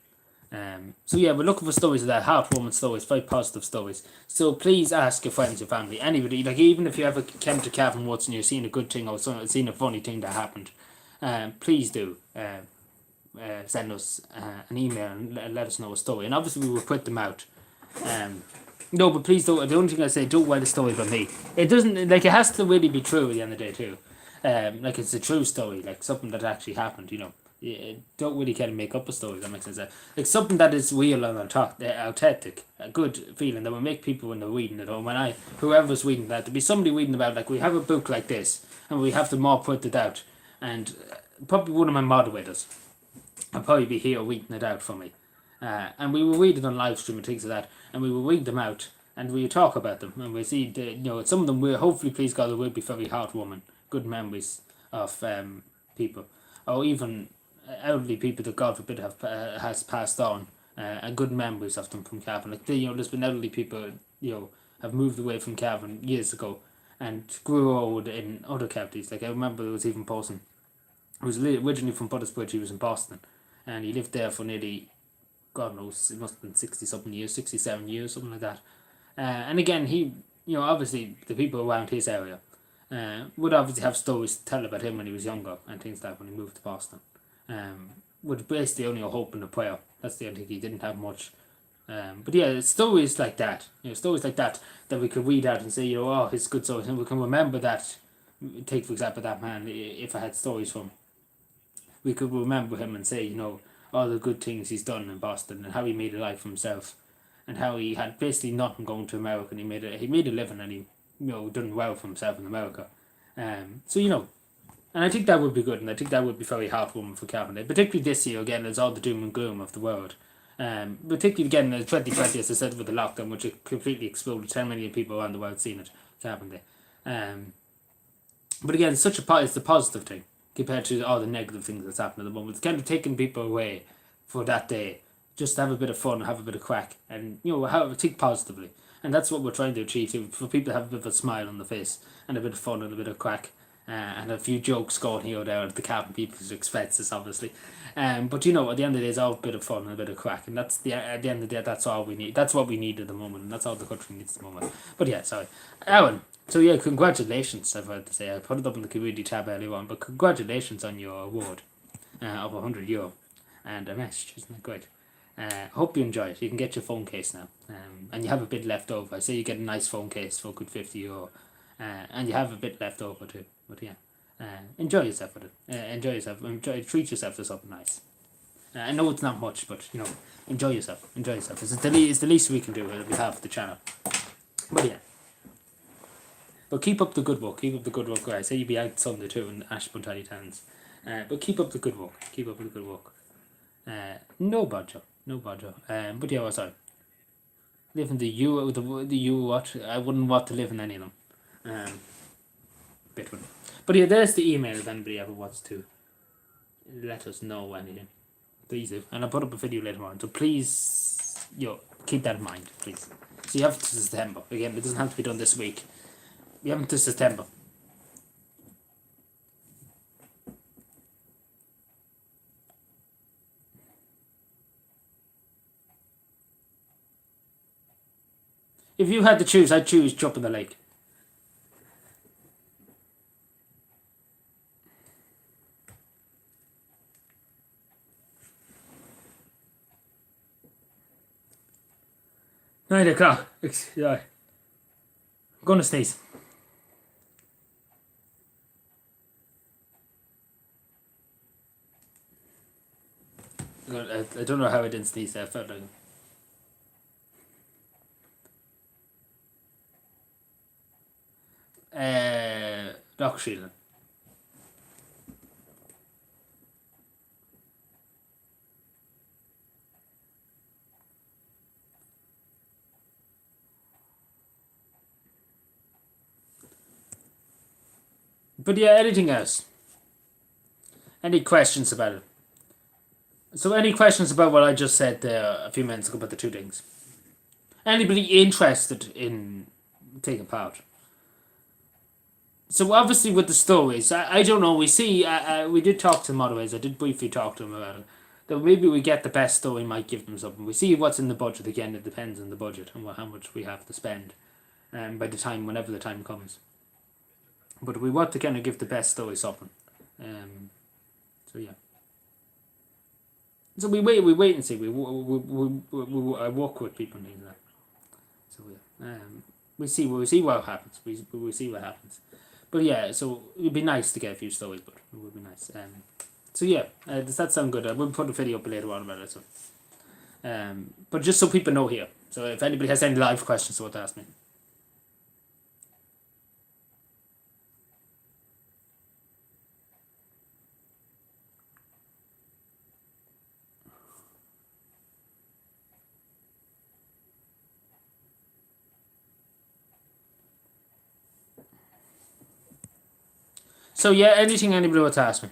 So yeah, we're looking for stories of that, heartwarming stories, very positive stories. So please ask your friends, your family, anybody, like even if you ever came to Cavan Woods and you've seen a good thing or seen a funny thing that happened, please do send us an email and let us know a story. And obviously we will put them out. No, but please don't. The only thing I say, don't write a story about me. It doesn't, like, it has to really be true at the end of the day too. Like it's a true story, like something that actually happened, you know. You don't really kind of make up a story, that makes sense. Like something that is real and authentic, a good feeling that will make people when they're reading it, or when whoever's reading that, to be somebody reading about, like we have a book like this, and we have to more put it out, and probably one of my moderators, I'll probably be here reading it out for me. And we will read it on live stream and things like that, and we will read them out, and we will talk about them, and we see, some of them will, hopefully, please God, will be very heartwarming, good memories of people, or even elderly people that God forbid has passed on, and good memories of them from Cavan. Like there's been elderly people have moved away from Cavan years ago, and grew old in other counties. Like I remember there was even Paulson, who was originally from Buttersbridge. He was in Boston, and he lived there for nearly, God knows, it must have been 60-something years, 67 years, something like that. And again, he, obviously the people around his area would obviously have stories to tell about him when he was younger and things like that when he moved to Boston. Would basically only a hope and a prayer. That's the only thing, he didn't have much. But yeah, stories like that, stories like that we could read out and say, oh, his good stories, and we can remember that. Take for example that man. If I had stories from, we could remember him and say, all the good things he's done in Boston and how he made a life for himself, and how he had basically nothing going to America, and he made a living, and he done well for himself in America. So and I think that would be good, and I think that would be very heartwarming for Cavan. Particularly this year, again, there's all the doom and gloom of the world. Particularly again, in 2020, as I said, with the lockdown, which completely exploded, 10 million people around the world seen it, Cavan Day. But again, it's the positive thing compared to all the negative things that's happening at the moment. It's kind of taking people away for that day, just to have a bit of fun, have a bit of crack, and think positively. And that's what we're trying to achieve, for people to have a bit of a smile on the face, and a bit of fun and a bit of crack. And a few jokes going here or there at the Cavan people's expenses, obviously. But at the end of the day, it's all a bit of fun and a bit of crack, and at the end of the day, that's all we need. That's what we need at the moment, and that's all the country needs at the moment. But yeah, sorry, Alan. So yeah, congratulations. I've had to say, I put it up in the community tab earlier on, but congratulations on your award of €100 and a mesh. Isn't that great? Hope you enjoy it. You can get your phone case now, and you have a bit left over. I say you get a nice phone case for a good €50. And you have a bit left over too. But yeah, enjoy yourself with it. Treat yourself to something nice. I know it's not much, but enjoy yourself. It's the least we can do on behalf of the channel. But yeah. But keep up the good work. I say you'll be out Sunday too in Ashburn Tiny Towns. But keep up the good work. No budget. But yeah, sorry. Live in the you what? I wouldn't want to live in any of them. Bit one. But yeah, there's the email if anybody ever wants to let us know anything. Please do. And I'll put up a video later on. So please, keep that in mind, please. So you have to September. Again, it doesn't have to be done this week. You have to September. If you had to choose, I'd choose Jump in the Lake. Nine o'clock. Yeah. I'm gonna sneeze. I don't know how I didn't sneeze there. I felt like... Doc Sheelan. But yeah, anything else? Any questions about it? So any questions about what I just said there a few minutes ago about the two things? anybody interested in taking part. So obviously with the stories, I don't know. We see, we did talk to them otherwise. I did briefly talk to them about it. That maybe we get the best story, might give them something. We see what's in the budget again. It depends on the budget and how much we have to spend, by the time, whenever the time comes. But we want to kind of give the best story something. So yeah. So we wait and see. I work with people and things like that. So yeah, we see what happens. We see what happens. But yeah, so it'd be nice to get a few stories, but it would be nice. So yeah, does that sound good? I will put a video up later on about it. So, but just so people know here. So if anybody has any live questions, so what to ask me. So yeah, anything anybody wants to ask me.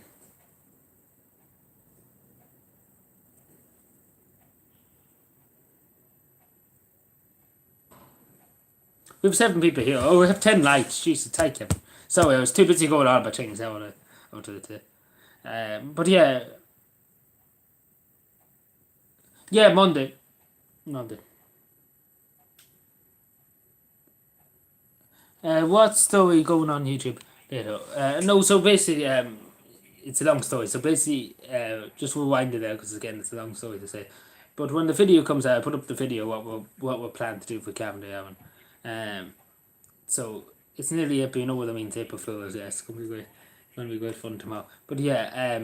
We have 7 people here. Oh, we have 10 likes. Jesus, thank you. Sorry, I was too busy going on about things out of the. But yeah. Yeah, Monday. What story going on YouTube later? No, so basically, it's a long story. So basically, just rewind it there because again, it's a long story to say. But when the video comes out, I put up the video what we're planning to do for Cavan Day, so it's nearly April. You know what I mean? It's April Fools. Yeah, it's gonna be great fun tomorrow. But yeah,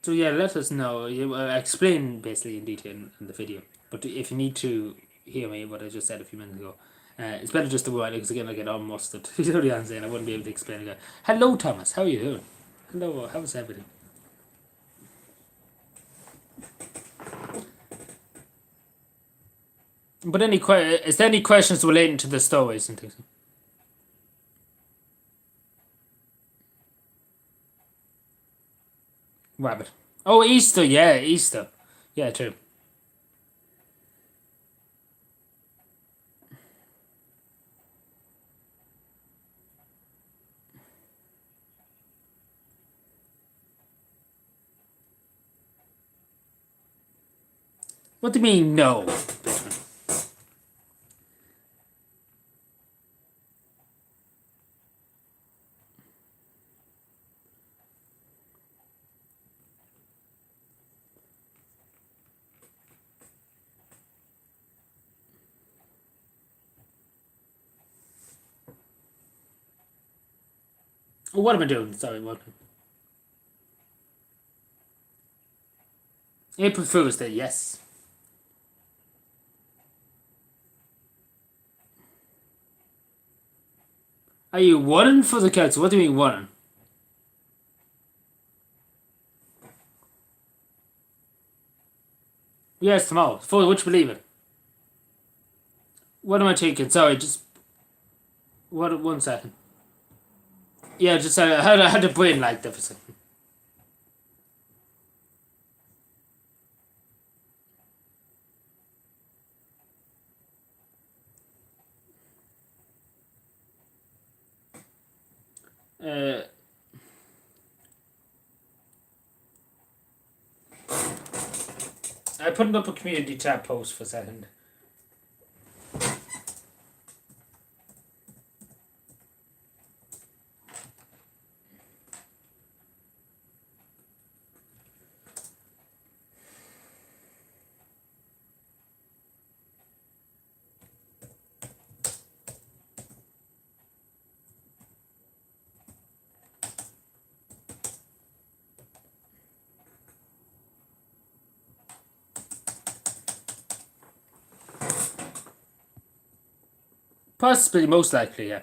so yeah, let us know. I explain basically in detail in the video. But if you need to hear me, what I just said a few minutes ago, it's better just to go out because again I get all mustard. You know what I'm saying? I wouldn't be able to explain it. Hello, Thomas. How are you doing? Hello. How's everything? But is there any questions relating to the stories and things? Rabbit. Oh, Easter. Yeah, Easter. Yeah, true. What do you mean, no? What am I doing? Sorry, what? April Fool's Day, yes. Are you running for the council? What do you mean running? Yes, tomorrow. For which believer? What am I taking? Sorry, just what? 1 second. Yeah, just I had a brain like that for a second. I put up a community tab post for a second. Possibly, most likely, yeah.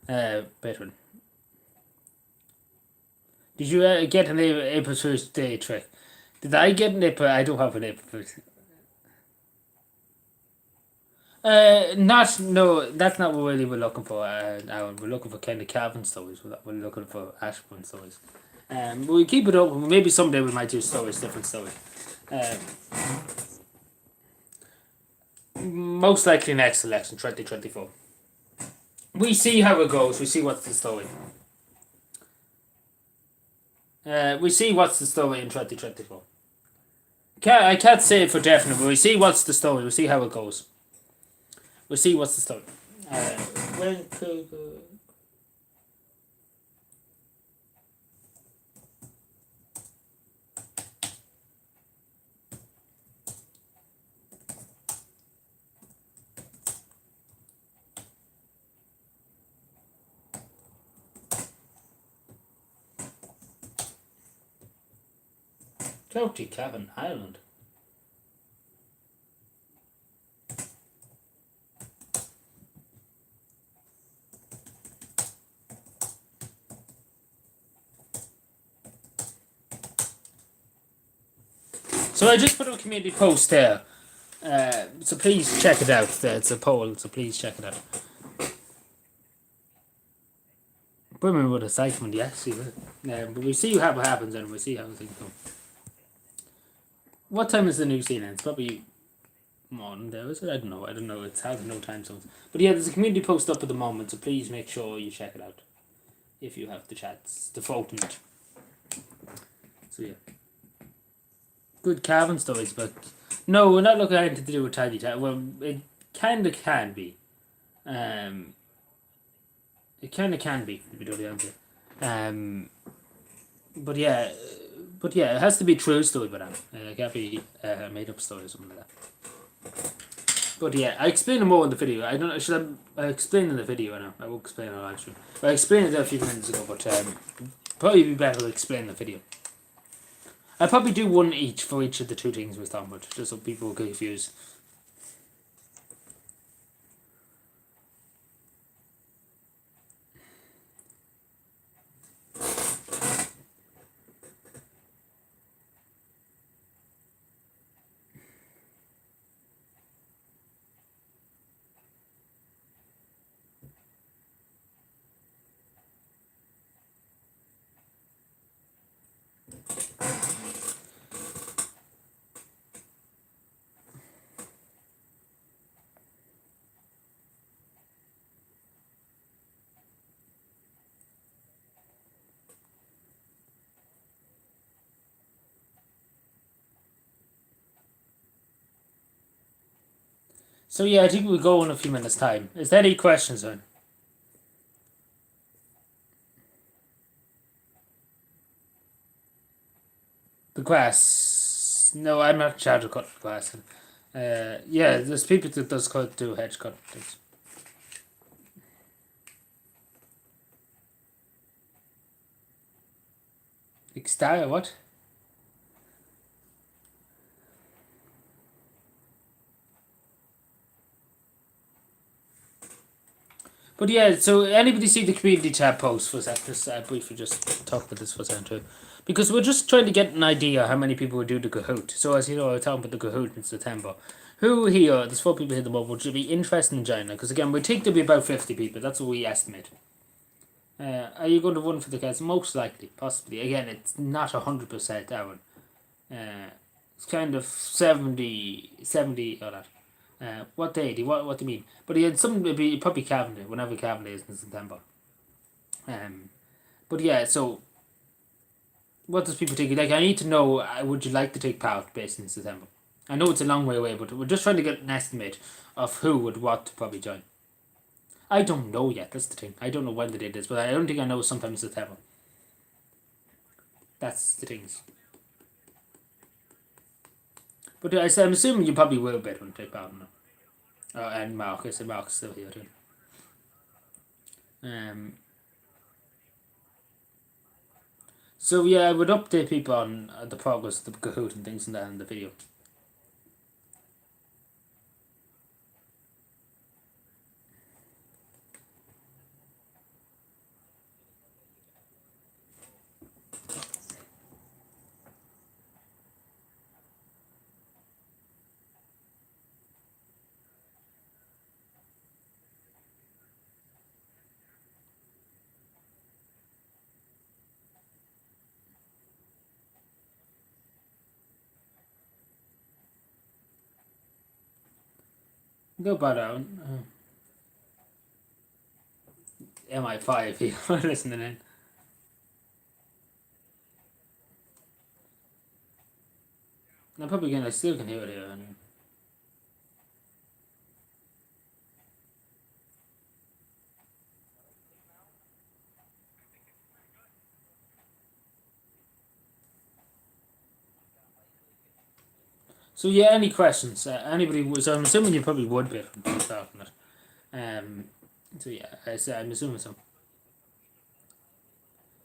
Better. Did you get an April Fool's Day trick? Did I get an April? I don't have an April Fool's. No, that's not what really we're looking for. We're looking for kind of Calvin stories. We're looking for Ashburn stories. We keep it open. Maybe someday we might do stories, different stories. Most likely next election, 2024. We see how it goes. We see what's the story. We see what's the story in 2024. I can't say it for definite, but we see what's the story. We see how it goes. We see what's the story. When could... County Cavan, Ireland. So I just put a community post there. So please check it out. It's a poll, so please check it out. Women with excitement, yes, you will. But we see how it happens and we see how things go. What time is the New Zealand? It's probably morning there, is it? I don't know. It's has no time zones. But yeah, there's a community post up at the moment, so please make sure you check it out. If you have the chats, the voting it. So yeah. Good Cavan stories, but no, we're not looking at anything to do with Tidy Town. Well, it kinda can be. It kinda can be, to be totally honest. But yeah, it has to be a true story, but it can't be a made up story or something like that. But yeah, I explained it more in the video. I don't know, should I explain in the video? I know, I will explain it on live stream. I explained it a few minutes ago, but probably be better to explain in the video. I'll probably do one each for each of the two things we're talking about, just so people get confused. So yeah, I think we'll go in a few minutes' time. Is there any questions then? The grass. No, I'm not trying to cut the grass. Yeah, there's people that does do hedge cut things. Exterior what? But yeah, so anybody see the community tab post for a sec? Just briefly just talk about this for a second too. Because we're just trying to get an idea how many people would do the Kahoot. So as you know, I was talking about the Kahoot in September. Who here, there's 4 people here at the moment, would be interested in joining? Because again, we think there'll be about 50 people. That's what we estimate. Are you going to run for the cats? Most likely, possibly. Again, it's not 100% Aaron. It's kind of 70 or that. What day? What do you mean? But yeah, some would be probably Cavan Day, whenever Cavan Day is in September. But yeah, so what does people think? Like, I need to know, would you like to take part based in September? I know it's a long way away, but we're just trying to get an estimate of who would want to probably join. I don't know yet, that's the thing. I don't know when the date is, but I don't think I know sometime in September. That's the things. But I'm assuming you probably will bet when take part in it. And Marcus, Marcus is still here too. So yeah, I would update people on the progress of the Kahoot and things like that in the video. Go bow down. MI5 people listening in. I'm probably gonna still can hear it here. So yeah, any questions? Anybody? So I'm assuming you probably would be from talking it. So yeah, I'm assuming so.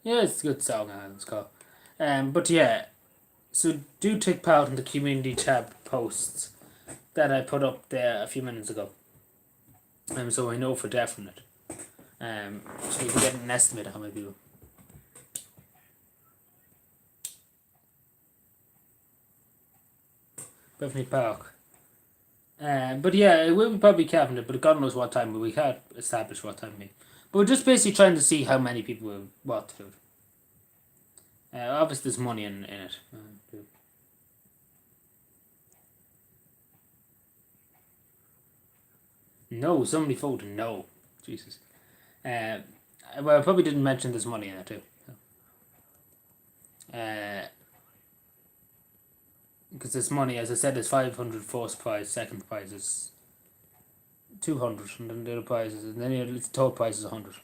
Yeah, it's a good song. It's called. But yeah, so do take part in the community tab posts that I put up there a few minutes ago. So I know for definite. So you can get an estimate of how many people. Bethany Park. But yeah, it will be probably cabinet, but God knows what time. But we can't establish what time. But we're just basically trying to see how many people will what to do. Obviously, there's money in it. No, somebody voted no. Jesus. Well, I probably didn't mention there's money in it too. Because there's money, as I said, there's 500 first prize, second prize is 200, and then the other prizes, and then the third prize is 100.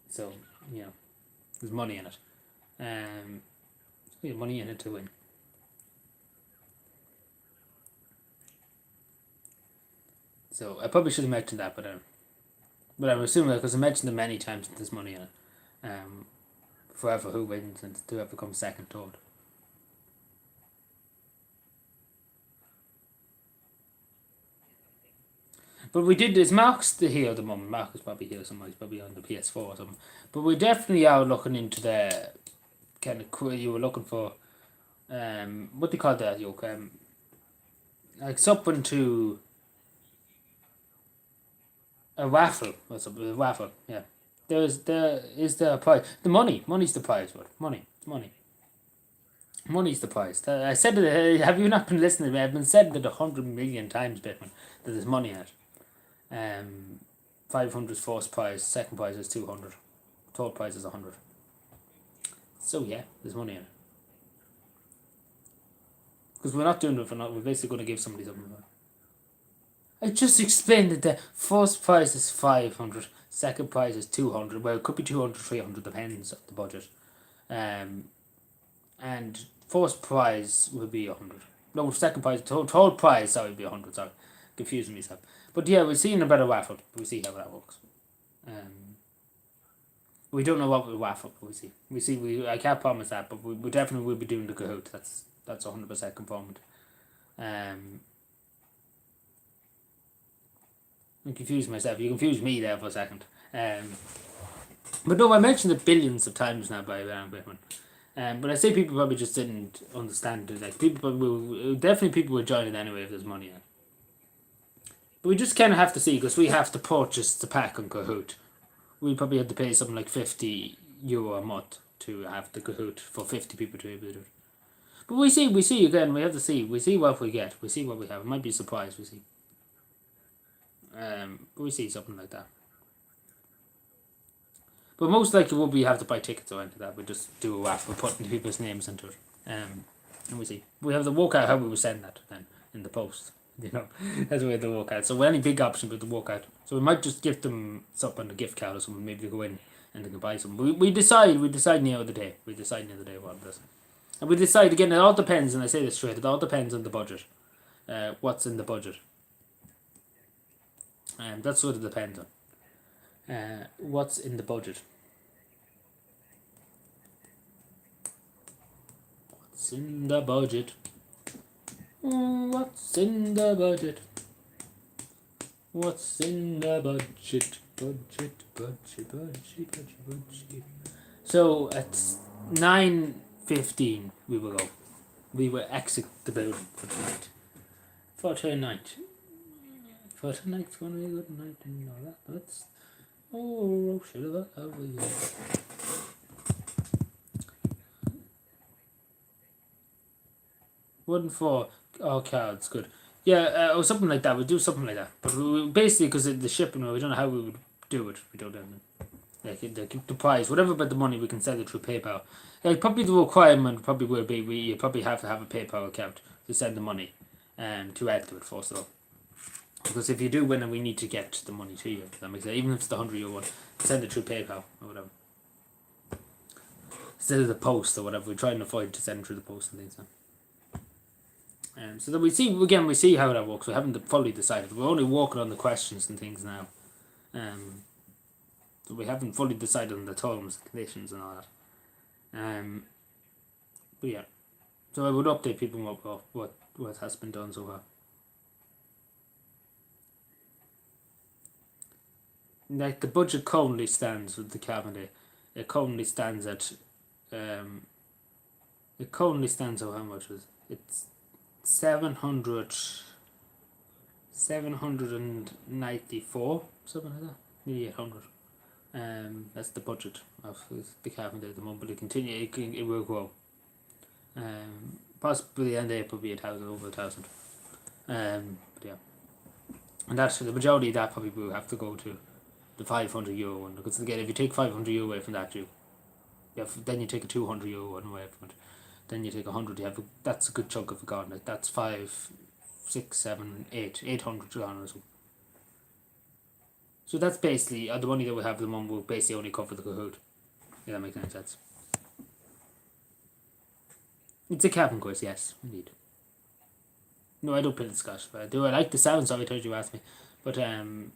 So, you know, there's money in it. There's money in it to win. So I probably should have mentioned that, but I'm assuming because I mentioned it many times that there's money in it. Forever who wins and whoever comes second, third. But we did. Is Mark's here at the moment? Mark is probably here somewhere. He's probably on the PS4 or something. But we definitely are looking into the kind of you were looking for. What do you call that, yoke? Like something to a raffle or something. A raffle, yeah. There is there a prize. The money's the prize. What money. Money's the prize. I said it. Have you not been listening to me? I've been said it 100 million times, Bitman, that there's money in it. 500 is first prize, second prize is 200, third prize is 100. So yeah, there's money in it. Because we're not doing it for not. We're basically going to give somebody something. I just explained that the first prize is 500, second prize is 200. Well, it could be 200, 300, depends on the budget. And first prize would be 100. No, second prize, third prize, sorry, would be 100. Sorry, confusing myself. But yeah, we're seeing a better raffle. We see how that works. We don't know what we raffle. We see. I can't promise that, but we definitely will be doing the Kahoot. That's 100% confirmed. I confused myself. You confused me there for a second. But no, I mentioned it billions of times now by Whitman. But I say people probably just didn't understand it. Like people will definitely people will join it anyway if there's money in it. But we just kind of have to see because we have to purchase the pack on Kahoot. We probably have to pay something like €50 a month to have the Kahoot for 50 people to be able to do it. But we see again. We have to see. We see what we get. We see what we have. It might be a surprise. We see. We see something like that. But most likely we'll be have to buy tickets or anything like that. We just do a raffle, putting people's names into it. And we see. We have to work out how we will send that then in the post. You know, that's the way to work out. So any big option with the work out. So we might just give them something, a gift card or something, maybe to go in and they can buy something. We decide the other day. We decide the other day what it is. And we decide again, it all depends, and I say this straight, it all depends on the budget. What's in the budget. And that's what it depends on. What's in the budget. What's in the budget? What's in the budget? What's in the budget? Budget. So at 9:15 we will go. We will exit the building for tonight. For tonight's gonna be a good night and all that. That's sugar over you. Wooden for all cards, good. Yeah, or something like that. We'd do something like that. But basically, because of the shipping, we don't know how we would do it. We don't know. Like the price, whatever about the money, we can send it through PayPal. Like probably the requirement probably will be you probably have to have a PayPal account to send the money, to add to it first of all. Because if you do win, then we need to get the money to you. That makes sense. Even if it's the €100 one, send it through PayPal or whatever. Instead of the post or whatever, we try and avoid to send through the post and things. So that we see how that works. We haven't fully decided. We're only working on the questions and things now. So we haven't fully decided on the terms, conditions, and all that. But yeah, so I would update people on what has been done so far. Like the budget currently stands with the cabinet. It currently stands at it currently stands at how much is it's 794, something like that, nearly 800. That's the budget of the cabinet at the moment, but it will grow. Possibly the end of April be over 1,000. But yeah, and that's the majority of that probably will have to go to the €500 one, because again, if you take €500 away from that, then you take a €200 one away from it. Then you take 100. That's a good chunk of it gone. Like that's 5, 6, 7, 8, 800 gone or so. So that's basically the money that we have at the moment will basically only cover the Kahoot. Yeah, that makes any sense. It's a cabin quiz, yes, indeed. No, I don't play the Scotch, but I do. I like the sounds of it, as you asked me. But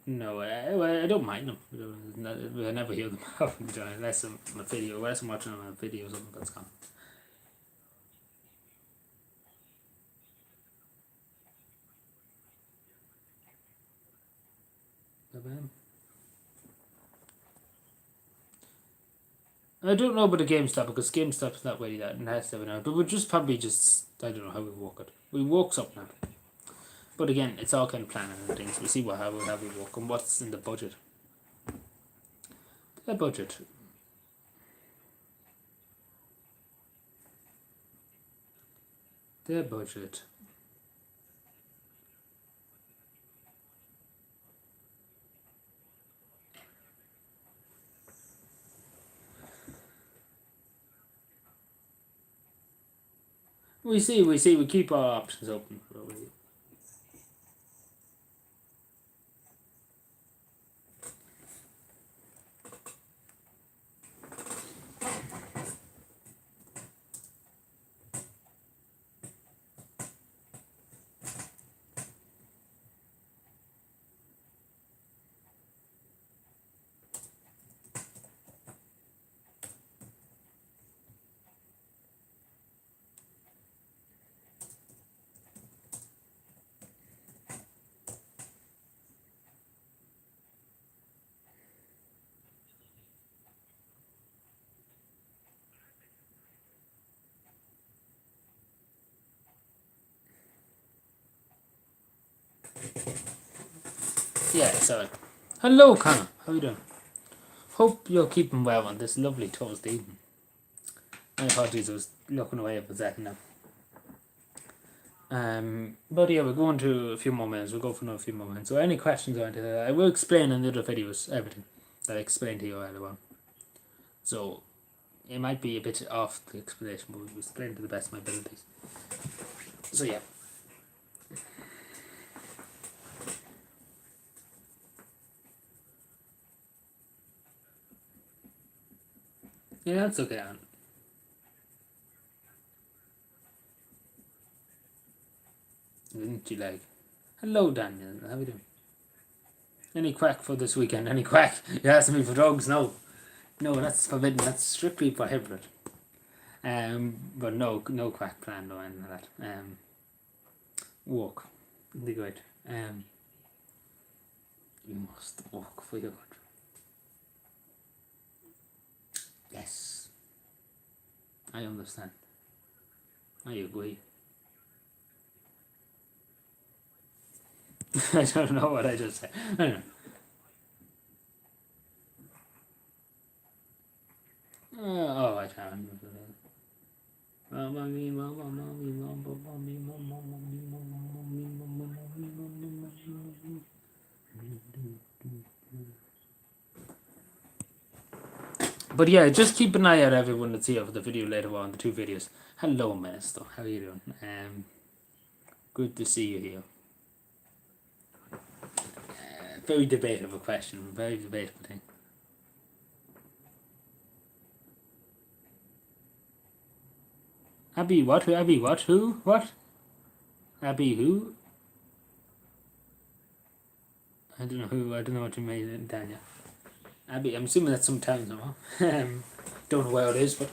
no, I don't mind them. I never hear them unless I'm on a video. Unless I'm watching on a video or something, that's gone. I don't know about the GameStop, because GameStop's not really that nice now. But we'll just probably I don't know how we work it. We work something out. But again, it's all kind of planning and things. We see how we work and what's in the budget. The budget. The budget. We see. We keep our options open. Yeah, so hello Connor, how you doing? Hope you're keeping well on this lovely Thursday evening. My apologies, I was looking away for a second now. But yeah, we're going to a few more minutes. We'll go for another few more minutes. So any questions or anything, I will explain in the other videos everything that I explained to you earlier on. So it might be a bit off the explanation, but we'll explain to the best of my abilities. So yeah. Yeah, that's okay, Alan. Didn't you like? Hello, Daniel. How are you doing? Any quack for this weekend? Any quack? You asking me for drugs? No. No, that's forbidden. That's strictly prohibited. But no quack planned or anything like that. Walk. Be good. You must walk for your country. Yes. I understand. I agree. I don't know what I just said. I don't know. Oh, I can't remember that. But yeah, just keep an eye out, everyone that's here for the video later on, the 2 videos. Hello, Minister. How are you doing? Good to see you here. Very debatable question. Very debatable thing. Abby what? Abby what? Who? What? Abby who? I don't know who. I don't know what you mean, Daniel. Abby, I'm assuming that's some town somewhere. Don't know where it is, but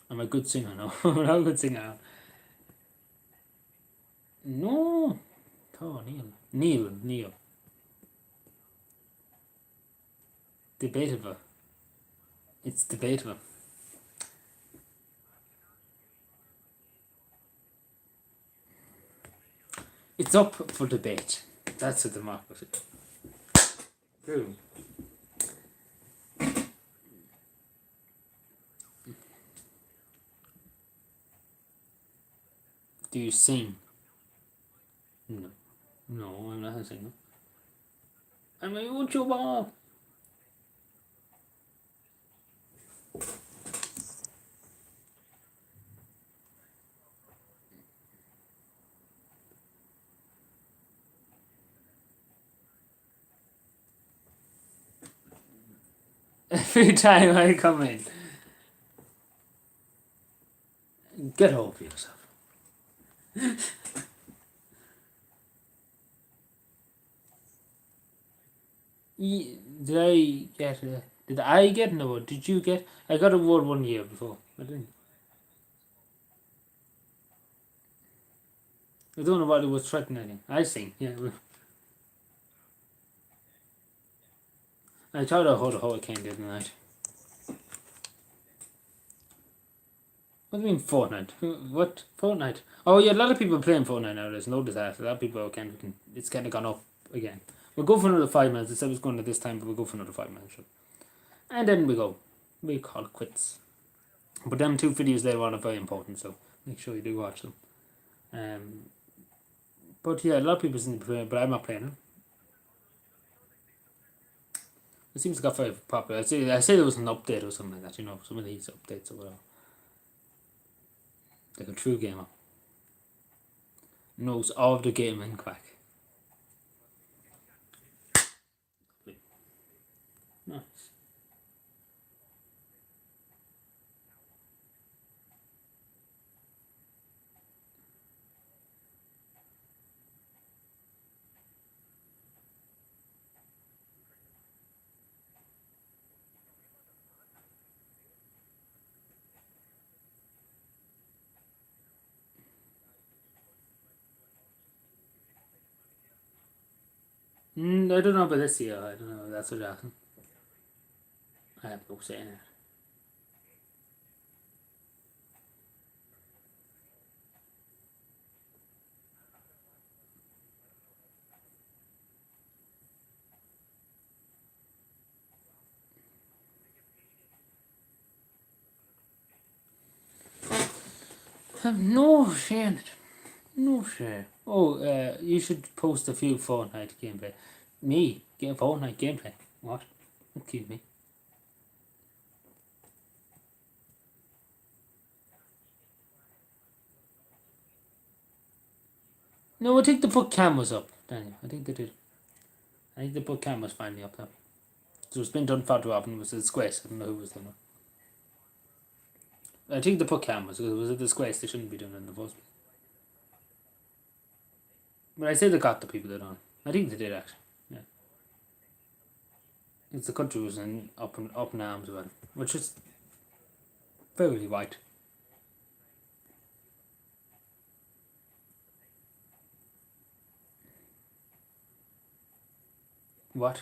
I'm a good singer, no. I'm a good singer. No. Oh, Neil. Debatable. It's debatable. It's up for debate. That's a democracy. True. Do you sing? No. No, I'm not a singer. I'm a YouTuber. Every time I come in. Get over yourself. Did I get a... Did I get an award? Did you get... I got an award 1 year before. I didn't. I don't know what it was threatening. I sing, yeah. I tried to hold a hurricane the other night. What do you mean Fortnite? What? Fortnite? Oh yeah, a lot of people are playing Fortnite now. There's no disaster. A lot of people it's kind of gone up again. We'll go for another 5 minutes. Instead of going at this time, but we'll go for another 5 minutes. And then we go. We call it quits. But them 2 videos later on are very important, so make sure you do watch them. But yeah, a lot of people seem to play, but I'm not playing it. It seems to got very popular. I say there was an update or something like that, you know, some of these updates or whatever. Like a true gamer. Knows all of the gaming crack. Nice. I don't know about this year. I don't know. That's what happened. I have no say in it. I have no say in it. No share. Oh, you should post a few Fortnite gameplay. Me? Fortnite gameplay? What? Excuse me. No, I think they put cameras up, Daniel. I think they did. I think they put cameras finally up there. So it's been done far too often. It was a disgrace. I don't know who was doing it. I think they put cameras because it was a disgrace. They shouldn't be doing it in the first place. But I say they got the people that on. I think they did actually. Yeah. It's the country was up in arms about it, which is fairly right. What?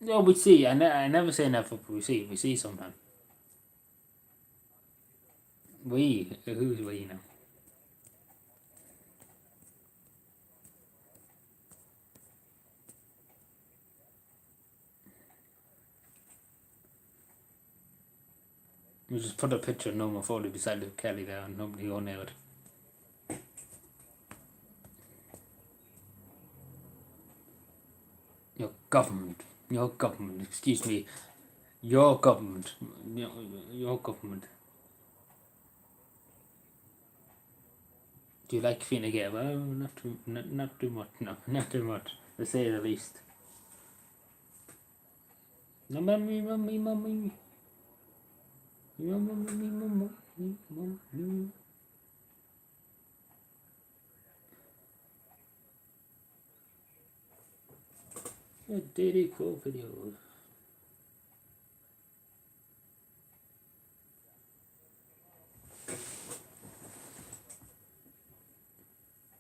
No, we see. I never say never, but we see. We see sometimes. Who's we now? We just put a picture of Norma Foley beside Luke Kelly there and nobody will know it. Your government, excuse me, your government, your government. Do you like Fine Gael? Well, not too much, no, not too much, to say the least. No, mummy. A daily cool video.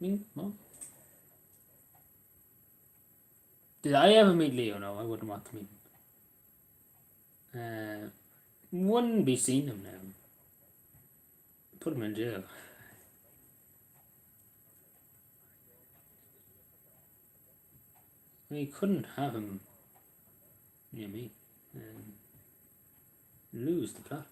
Me, Mom? Did I ever meet Leo? No, I wouldn't want to meet him. Wouldn't be seeing him now. Put him in jail. We couldn't have him near me and lose the plot.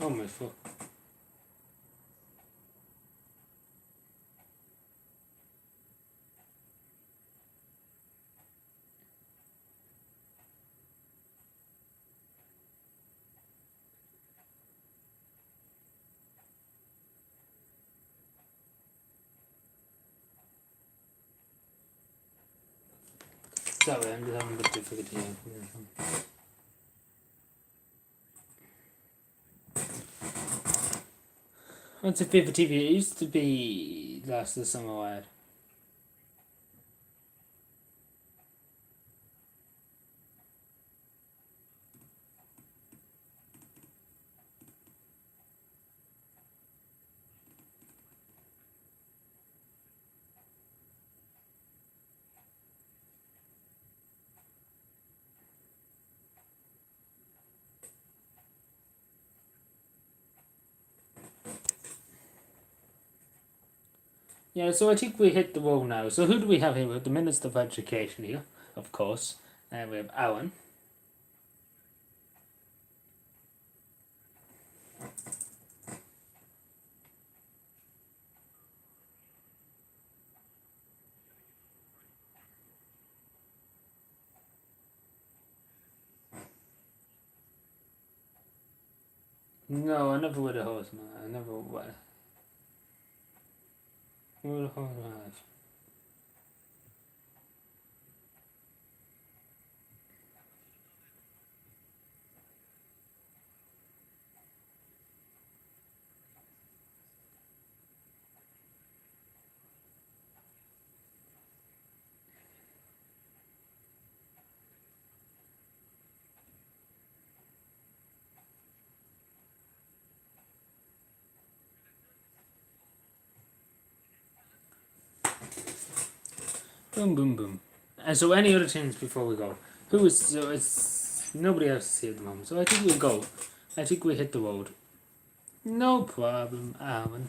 Oh my fuck. Sorry, I'm just having a bit difficulty here. What's a paper TV? It used to be last of the summer wide. Yeah, so I think we hit the wall now. So who do we have here? We have the Minister of Education here, of course. And we have Alan. No, I never would a horse, man. I never would. What would a horse have? Boom. And so any other things before we go? Who is so it's nobody else is here at the moment. So I think we'll go. I think we hit the road. No problem, Alan.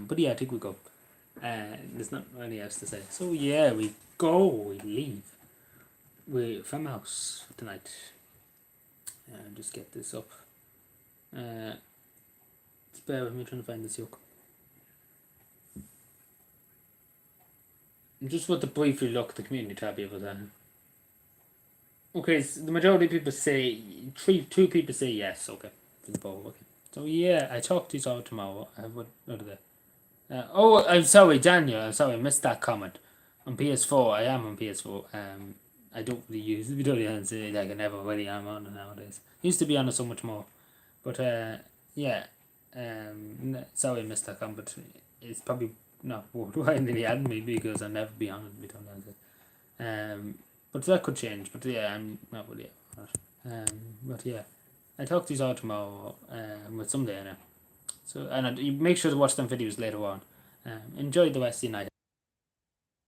But yeah, I think we go. There's not really else to say. So yeah, we go. We leave. We from house tonight. Just get this up. Just bear with me trying to find this yoke. Just want to briefly look at the community tab here for that. Okay, so the majority of people say two people say yes. Okay, for the poll. Okay, so yeah, I talk to you all tomorrow. What are they? I'm sorry, Daniel. I'm sorry, I missed that comment. On PS4, I am on PS4. I don't really use. We don't even say like I never really am on it nowadays. Used to be on it so much more, but yeah. Sorry, Mr. Com, but it's probably not worthwhile really adding me because I'll never be on it. We don't know. But that could change. But yeah, I'm not really on it. But yeah, I talk to you all tomorrow. With someday now. So you make sure to watch them videos later on. Enjoy the rest of your night.